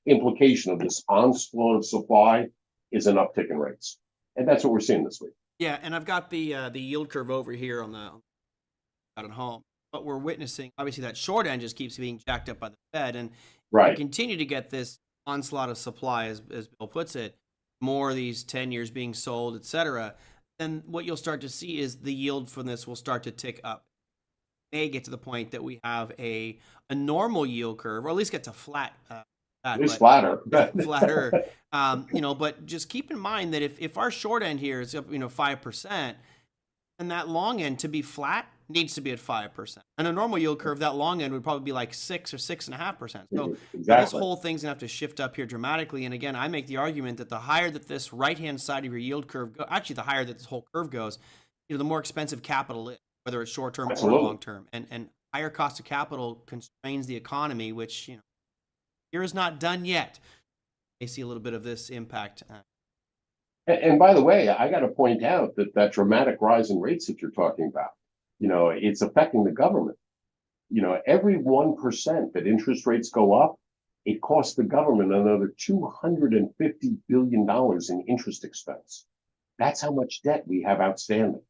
implication of this onslaught of supply is an uptick in rates. And that's what we're seeing this week. Yeah, and I've got the yield curve over here on out at home. But we're witnessing, obviously, that short end just keeps being jacked up by the Fed, and Right. we continue to get this onslaught of supply, as Bill puts it, more of these 10 years being sold, et cetera. Then what you'll start to see is the yield from this will start to tick up. May get to the point that we have a normal yield curve, or at least get to flat. At least flatter. Flatter. But just keep in mind that if our short end here is up, 5%, and that long end to be flat needs to be at 5%. And a normal yield curve, that long end would probably be like 6 or 6.5%. So Exactly. this whole thing's gonna have to shift up here dramatically. And again, I make the argument that the higher that this right-hand side of your yield curve actually the higher that this whole curve goes, the more expensive capital is, whether it's short-term or Absolutely. long-term. And higher cost of capital constrains the economy, which, here is not done yet. You see a little bit of this impact. And by the way, I got to point out that dramatic rise in rates that you're talking about, it's affecting the government. Every 1% that interest rates go up, it costs the government another $250 billion in interest expense. That's how much debt we have outstanding.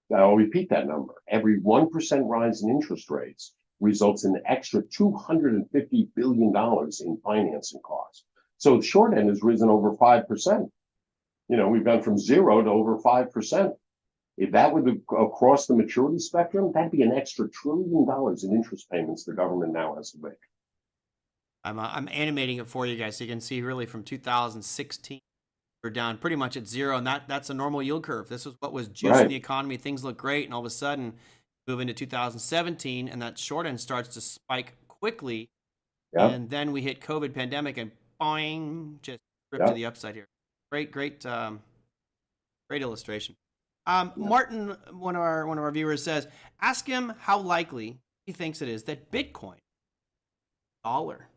Now, I'll repeat that number. Every 1% rise in interest rates results in an extra $250 billion in financing costs. So the short end has risen over 5%. We've gone from 0 to over 5%. If that were across the maturity spectrum, that'd be an extra $1 trillion in interest payments the government now has to make. I'm animating it for you guys so you can see really from 2016 we're down pretty much at zero, and that's a normal yield curve. This is what was juicing the economy. Things look great, and all of a sudden move into 2017, and that short end starts to spike quickly, and then we hit COVID pandemic, and boing, just rip to the upside here. Great illustration. Martin, one of our viewers says, ask him how likely he thinks it is that Bitcoin, dollar.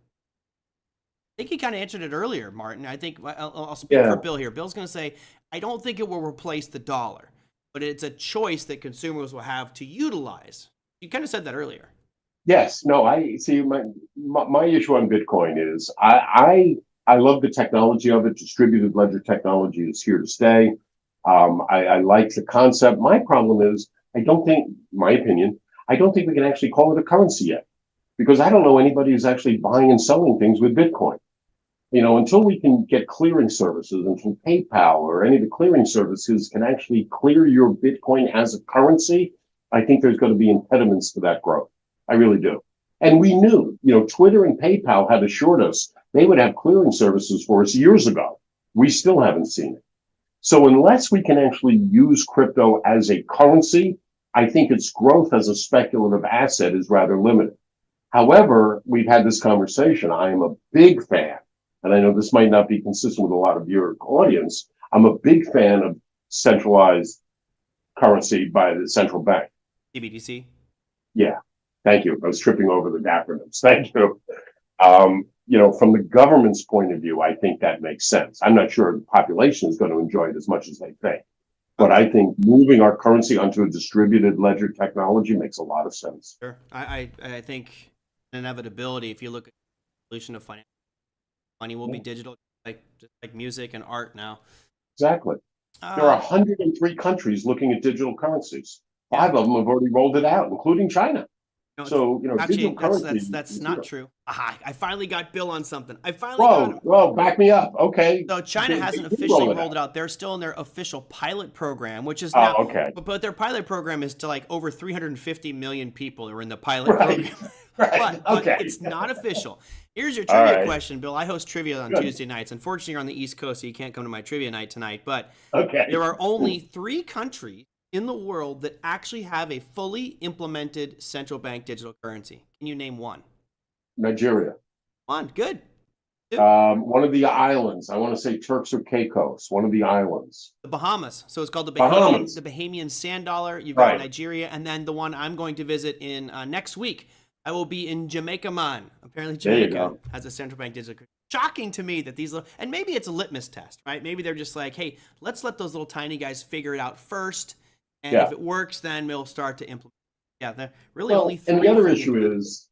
I think he kind of answered it earlier, Martin. I think I'll speak for Bill here. Bill's going to say, I don't think it will replace the dollar, but it's a choice that consumers will have to utilize. You kind of said that earlier. Yes. No, I see. My issue on Bitcoin is I love the technology of it. Distributed ledger technology is here to stay. I like the concept. My problem is my opinion, I don't think we can actually call it a currency yet, because I don't know anybody who's actually buying and selling things with Bitcoin. Until we can get clearing services, until PayPal or any of the clearing services can actually clear your Bitcoin as a currency, I think there's going to be impediments to that growth. I really do. And we knew, Twitter and PayPal had assured us they would have clearing services for us years ago. We still haven't seen it. So unless we can actually use crypto as a currency, I think its growth as a speculative asset is rather limited. However, we've had this conversation. I am a big fan, and I know this might not be consistent with a lot of your audience. I'm a big fan of centralized currency by the central bank. CBDC? Yeah. Thank you. I was tripping over the acronyms. Thank you. From the government's point of view, I think that makes sense. I'm not sure the population is going to enjoy it as much as they think. But I think moving our currency onto a distributed ledger technology makes a lot of sense. Sure. I think inevitability, if you look at the evolution of finance, money will be digital, just like music and art now. Exactly. There are 103 countries looking at digital currencies. 5 of them have already rolled it out, including China. So, actually, digital currency. That's not true. Aha, I finally got Bill on something. I finally got him. Whoa, back me up. Okay. So China hasn't officially rolled it out. They're still in their official pilot program, which is now. Okay. But their pilot program is to over 350 million people are in the pilot program. Right. But it's not official. Here's your trivia question, Bill. I host trivia on Tuesday nights. Unfortunately, you're on the East Coast, so you can't come to my trivia night tonight. But there are only 3 countries in the world that actually have a fully implemented central bank digital currency. Can you name one? Nigeria. One. Good. One of the islands. I want to say Turks or Caicos. One of the islands. The Bahamas. So it's called the Bahamian sand dollar. You've got Nigeria, and then the one I'm going to visit in next week. I will be in Jamaica, man. Apparently Jamaica has a central bank digital currency. Shocking to me that these little, and maybe it's a litmus test, right? Maybe they're just like, hey, let's let those little tiny guys figure it out first. And if it works, then we'll start to implement. Yeah, they're really only 3. And the other issue is,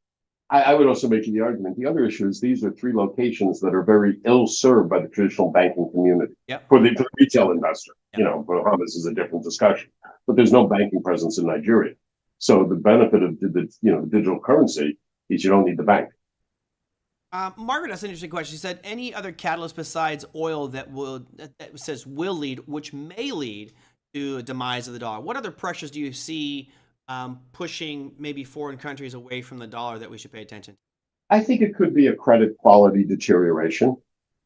I would also make the argument, the other issue is these are 3 locations that are very ill-served by the traditional banking community. For the retail investor. Bahamas is a different discussion. But there's no banking presence in Nigeria. So the benefit of the digital currency is you don't need the bank. Margaret has an interesting question. She said, any other catalyst besides oil that will lead, which may lead to a demise of the dollar? What other pressures do you see pushing maybe foreign countries away from the dollar that we should pay attention to? I think it could be a credit quality deterioration.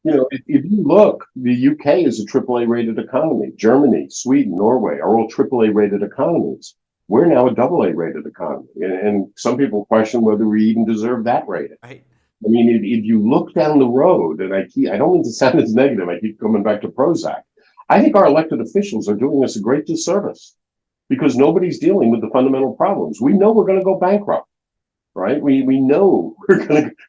If you look, the UK is a AAA rated economy. Germany, Sweden, Norway are all AAA rated economies. We're now a AA rated economy. And some people question whether we even deserve that rating. Right. I mean, if you look down the road, and I don't mean to sound as negative, I keep coming back to Prozac. I think our elected officials are doing us a great disservice because nobody's dealing with the fundamental problems. We know we're going to go bankrupt, right? We know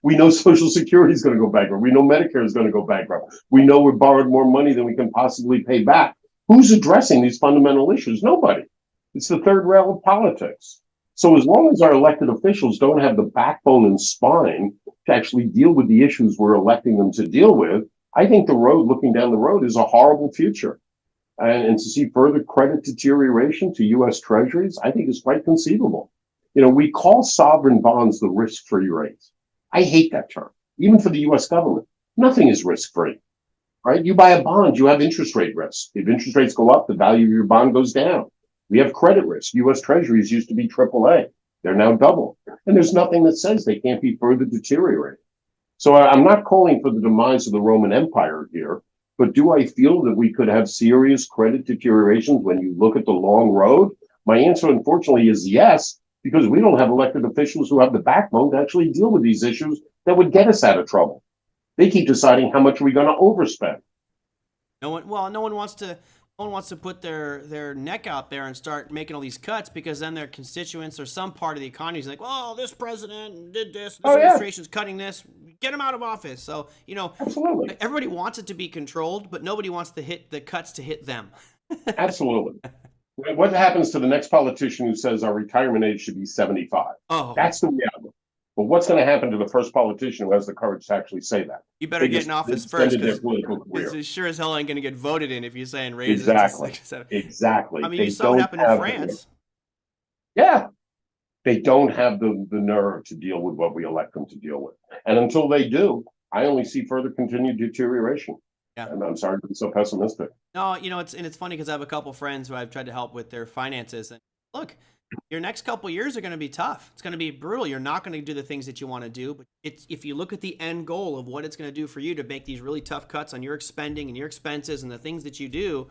we know Social Security is going to go bankrupt. We know Medicare is going to go bankrupt. We know we've borrowed more money than we can possibly pay back. Who's addressing these fundamental issues? Nobody. It's the third rail of politics. So as long as our elected officials don't have the backbone and spine to actually deal with the issues we're electing them to deal with, I think looking down the road is a horrible future. And to see further credit deterioration to U.S. Treasuries, I think is quite conceivable. We call sovereign bonds the risk-free rate. I hate that term, even for the U.S. government. Nothing is risk-free, right? You buy a bond, you have interest rate risk. If interest rates go up, the value of your bond goes down. We have credit risk. U.S. Treasuries used to be AAA. They're now double. And there's nothing that says they can't be further deteriorated. So I'm not calling for the demise of the Roman Empire here, but do I feel that we could have serious credit deteriorations when you look at the long road? My answer, unfortunately, is yes, because we don't have elected officials who have the backbone to actually deal with these issues that would get us out of trouble. They keep deciding how much are we going to overspend. No one wants to. No one wants to put their neck out there and start making all these cuts, because then their constituents or some part of the economy is like, well, this president did this administration's cutting this, get him out of office. So, Absolutely. Everybody wants it to be controlled, but nobody wants the cuts to hit them. Absolutely. What happens to the next politician who says our retirement age should be 75? Oh, that's the reality. But what's going to happen to the first politician who has the courage to actually say that? You better get in office first, because it sure as hell ain't going to get voted in if you're saying raise exactly. Exactly. I mean, you saw what happened in France. Yeah. They don't have the nerve to deal with what we elect them to deal with. And until they do, I only see further continued deterioration. Yeah. And I'm sorry to be so pessimistic. No, it's funny because I have a couple friends who I've tried to help with their finances. And look, your next couple of years are going to be tough. It's going to be brutal. You're not going to do the things that you want to do. But if you look at the end goal of what it's going to do for you to make these really tough cuts on your spending and your expenses and the things that you do,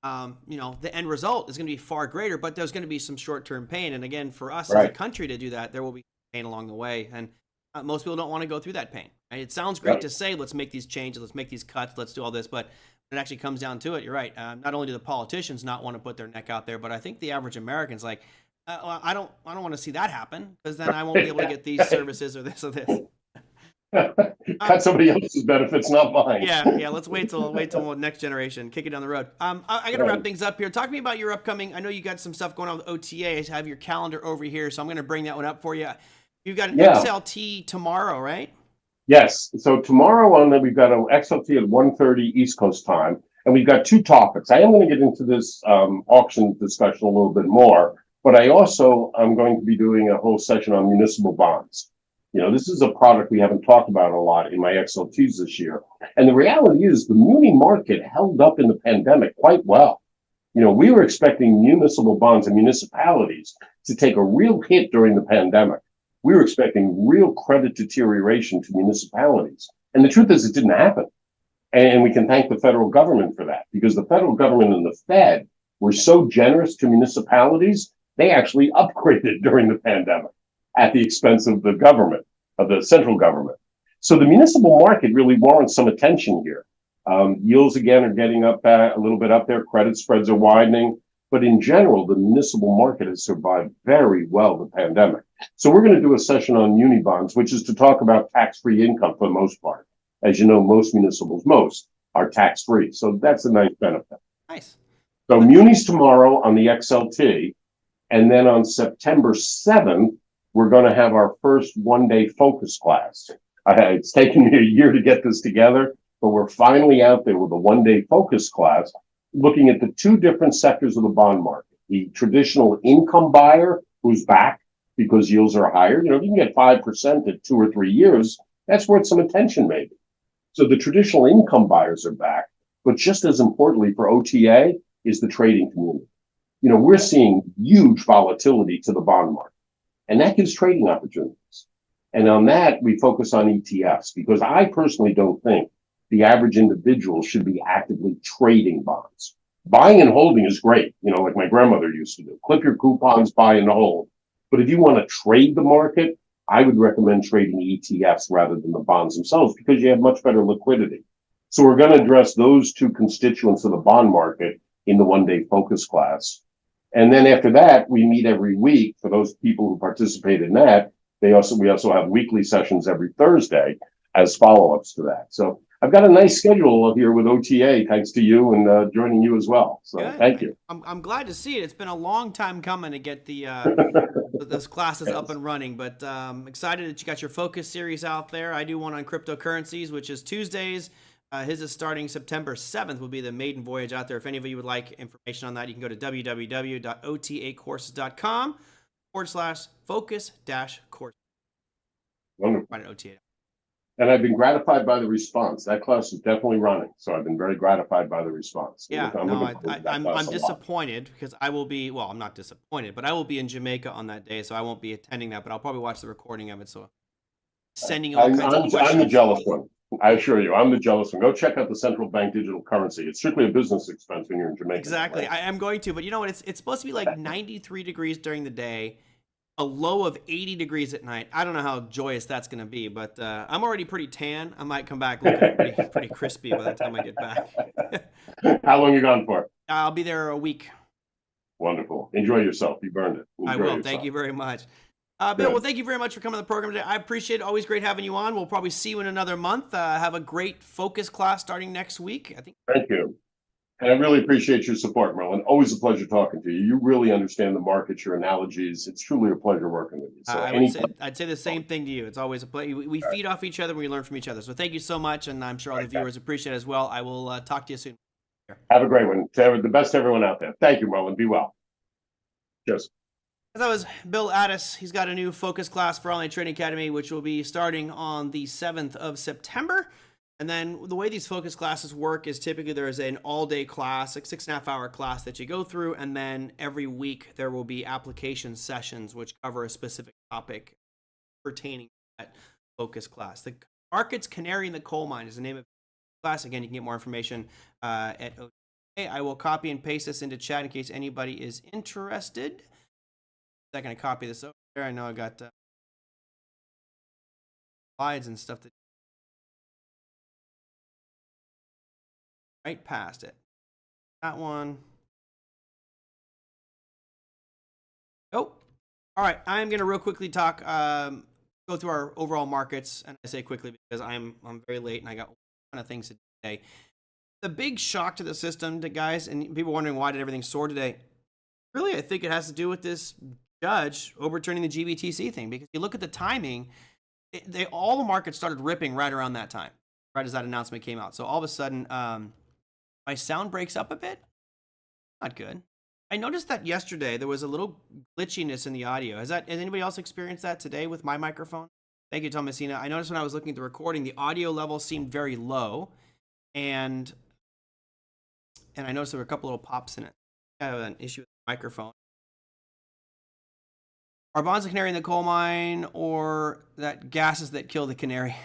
the end result is going to be far greater. But there's going to be some short-term pain. And again, for us as a country to do that, there will be pain along the way. And most people don't want to go through that pain. Right? It sounds great to say, let's make these changes, let's make these cuts, let's do all this. But when it actually comes down to it, you're right. Not only do the politicians not want to put their neck out there, but I think the average American's like, I don't want to see that happen, because then I won't be able to get these services or this or this. Cut somebody else's benefits, not mine. Yeah. Let's wait till next generation, kick it down the road. I got to wrap things up here. Talk to me about your upcoming. I know you got some stuff going on with OTA. I have your calendar over here, so I'm going to bring that one up for you. You've got an XLT tomorrow, right? Yes. So tomorrow we've got an XLT at 1:30 East Coast time, and we've got two topics. I am going to get into this auction discussion a little bit more, but I also am going to be doing a whole session on municipal bonds. This is a product we haven't talked about a lot in my XLTs this year. And the reality is the muni market held up in the pandemic quite well. We were expecting municipal bonds and municipalities to take a real hit during the pandemic. We were expecting real credit deterioration to municipalities. And the truth is it didn't happen. And we can thank the federal government for that, because the federal government and the Fed were so generous to municipalities, they actually upgraded during the pandemic at the expense of the government, of the central government. So the municipal market really warrants some attention here. Yields, again, are getting up a little bit up there. Credit spreads are widening. But in general, the municipal market has survived very well the pandemic. So we're going to do a session on muni bonds, which is to talk about tax-free income for the most part. As you know, most municipals, are tax-free. So that's a nice benefit. Nice. So munis tomorrow on the XLT. And then on September 7th, we're going to have our first one-day focus class. It's taken me a year to get this together, but we're finally out there with a one-day focus class looking at the two different sectors of the bond market. The traditional income buyer, who's back because yields are higher. You can get 5% at 2 or 3 years. That's worth some attention, maybe. So the traditional income buyers are back. But just as importantly for OTA is the trading community. We're seeing huge volatility to the bond market, and that gives trading opportunities. And on that, we focus on ETFs, because I personally don't think the average individual should be actively trading bonds. Buying and holding is great, like my grandmother used to do. Clip your coupons, buy and hold. But if you want to trade the market, I would recommend trading ETFs rather than the bonds themselves, because you have much better liquidity. So we're going to address those two constituents of the bond market in the one-day focus class. And then after that, we meet every week. For those people who participate in that, we also have weekly sessions every Thursday as follow-ups to that. So I've got a nice schedule here with OTA, thanks to you and joining you as well. So thank you. I'm glad to see it. It's been a long time coming to get the those classes up and running, but excited that you got your focus series out there. I do one on cryptocurrencies, which is Tuesdays. His is starting September 7th, will be the maiden voyage out there. If any of you would like information on that, you can go to www.otacourses.com/focus-course. Wonderful. Find an OTA. And I've been gratified by the response. That class is definitely running, so I've been very gratified by the response. Yeah, I'm no, looking forward to that I'm class a lot. disappointed because I will be, well, I'm not disappointed, but I will be in Jamaica on that day, so I won't be attending that, but I'll probably watch the recording of it. So sending you all kinds of I'm the questions. jealous one. I assure you, I'm the jealous one. Go check out the central bank digital currency. It's strictly a business expense when you're in Jamaica. Exactly. I am going to, but you know what? It's supposed to be like 93 degrees during the day, a low of 80 degrees at night. I don't know how joyous that's going to be, but I'm already pretty tan. I might come back looking pretty crispy by the time I get back. How long you gone for? I'll be there a week. Wonderful. Enjoy yourself. You burned it. Enjoy I will. yourself. Thank you very much. Bill, well, thank you very much for coming to the program today. I appreciate it. Always great having you on. We'll probably see you in another month. Have a great focus class starting next week, I think. Thank you. And I really appreciate your support, Merlin. Always a pleasure talking to you. You really understand the market, your analogies. It's truly a pleasure working with you. So I'd say the same thing to you. It's always a pleasure. We feed off each other and we learn from each other. So thank you so much, and I'm sure all the viewers appreciate it as well. I will talk to you soon. Have a great one. The best to everyone out there. Thank you, Merlin. Be well. Cheers. That was Bill Addiss. He's got a new focus class for Online Trading Academy, which will be starting on the 7th of September. And then the way these focus classes work is typically there is an all-day class, like 6.5-hour class that you go through, and then every week there will be application sessions which cover a specific topic pertaining to that focus class. The Markets Canary in the Coal Mine is the name of the class. Again, you can get more information at OTA. I will copy and paste this into chat in case anybody is interested. I'm going to copy this over there. I know I got slides and stuff that right past it. That one. Oh, all right. I'm going to real quickly talk, go through our overall markets. And I say quickly because I'm very late and I got a ton of things to do today. The big shock to the system, guys, and people wondering why did everything soar today? Really, I think it has to do with this judge overturning the GBTC thing, because you look at the timing, all the markets started ripping right around that time, right as that announcement came out. So all of a sudden, my sound breaks up a bit. Not good. I noticed that yesterday there was a little glitchiness in the audio. Has anybody else experienced that today with my microphone? Thank you, Thomasina. I noticed when I was looking at the recording, the audio level seemed very low, and I noticed there were a couple little pops in it. I have an issue with the microphone. Are bonds a canary in the coal mine, or that gases that kill the canary?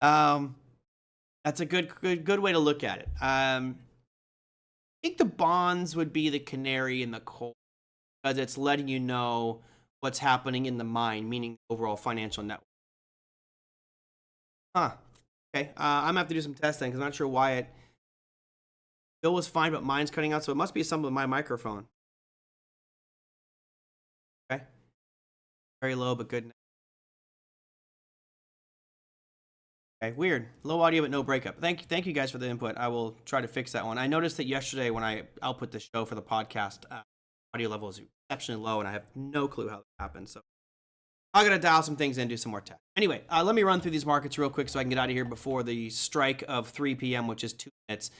That's a good way to look at it. I think the bonds would be the canary in the coal, because it's letting you know what's happening in the mine, meaning overall financial network. Huh. Okay. I'm gonna have to do some testing because I'm not sure why it. Bill was fine, but mine's cutting out, so it must be something with my microphone. Okay. Very low, but good. Okay, weird. Low audio, but no breakup. Thank you guys for the input. I will try to fix that one. I noticed that yesterday when I output the show for the podcast, audio level is exceptionally low, and I have no clue how that happened. So I'm going to dial some things in, do some more tests. Anyway, let me run through these markets real quick so I can get out of here before the strike of 3 p.m., which is 2 minutes.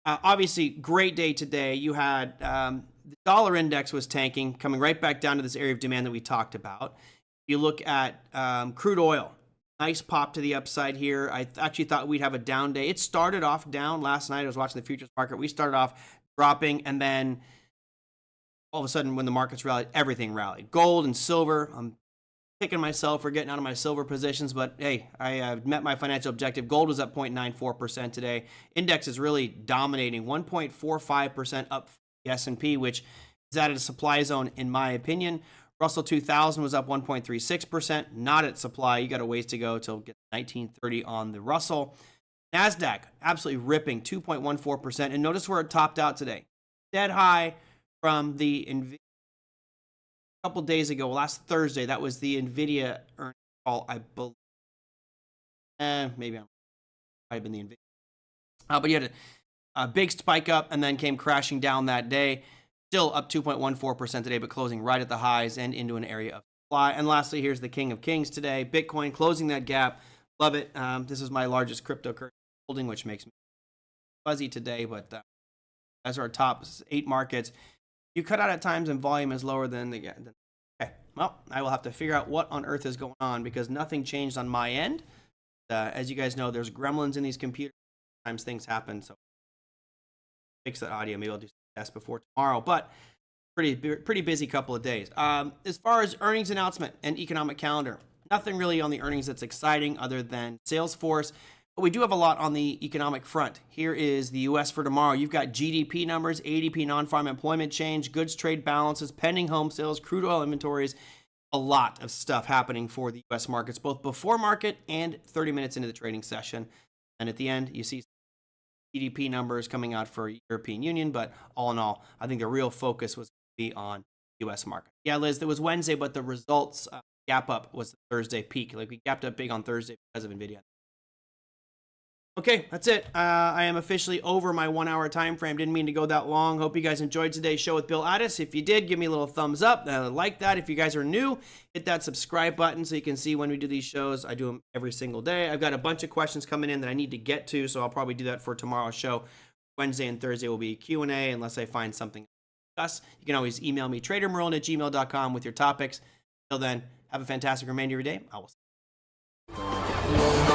Obviously, great day today. You had the dollar index was tanking, coming right back down to this area of demand that we talked about. You look at crude oil. Nice pop to the upside here. I actually thought we'd have a down day. It started off down last night. I was watching the futures market. We started off dropping, and then all of a sudden when the markets rallied, everything rallied. Gold and silver. I'm kicking myself for getting out of my silver positions, but hey, I met my financial objective. Gold was up 0.94% today. Index is really dominating, 1.45% up for the S&P, which is at a supply zone in my opinion. Russell 2000 was up 1.36%, not at supply. You got a ways to go till get 1930 on the Russell. NASDAQ absolutely ripping 2.14%. And notice where it topped out today. Dead high from the NVIDIA a couple days ago, last Thursday. That was the NVIDIA earnings call, I believe. Maybe might have been the NVIDIA. But you had a big spike up and then came crashing down that day. Still up 2.14% today, but closing right at the highs and into an area of supply. And lastly, here's the King of Kings today. Bitcoin closing that gap. Love it. This is my largest cryptocurrency holding, which makes me fuzzy today, but that's our top 8 markets. You cut out at times and volume is lower than the. Okay. well, I will have to figure out what on earth is going on because nothing changed on my end. As you guys know, there's gremlins in these computers. Sometimes things happen, so fix that audio. Maybe I'll do some tests before tomorrow, but pretty busy couple of days. As far as earnings announcement and economic calendar, nothing really on the earnings that's exciting other than Salesforce. But we do have a lot on the economic front. Here is the U.S. for tomorrow. You've got GDP numbers, ADP non-farm employment change, goods trade balances, pending home sales, crude oil inventories. A lot of stuff happening for the U.S. markets, both before market and 30 minutes into the trading session. And at the end, you see GDP numbers coming out for European Union. But all in all, I think the real focus was going to be on U.S. market. Yeah, Liz, it was Wednesday, but the results gap up was the Thursday peak. Like we gapped up big on Thursday because of NVIDIA. Okay, that's it. I am officially over my 1 hour time frame. Didn't mean to go that long. Hope you guys enjoyed today's show with Bill Addiss. If you did, give me a little thumbs up. Like that. If you guys are new, hit that subscribe button so you can see when we do these shows. I do them every single day. I've got a bunch of questions coming in that I need to get to, so I'll probably do that for tomorrow's show. Wednesday and Thursday will be Q&A unless I find something to discuss. You can always email me, TraderMerlin@gmail.com with your topics. Until then, have a fantastic remainder of your day. I will see you.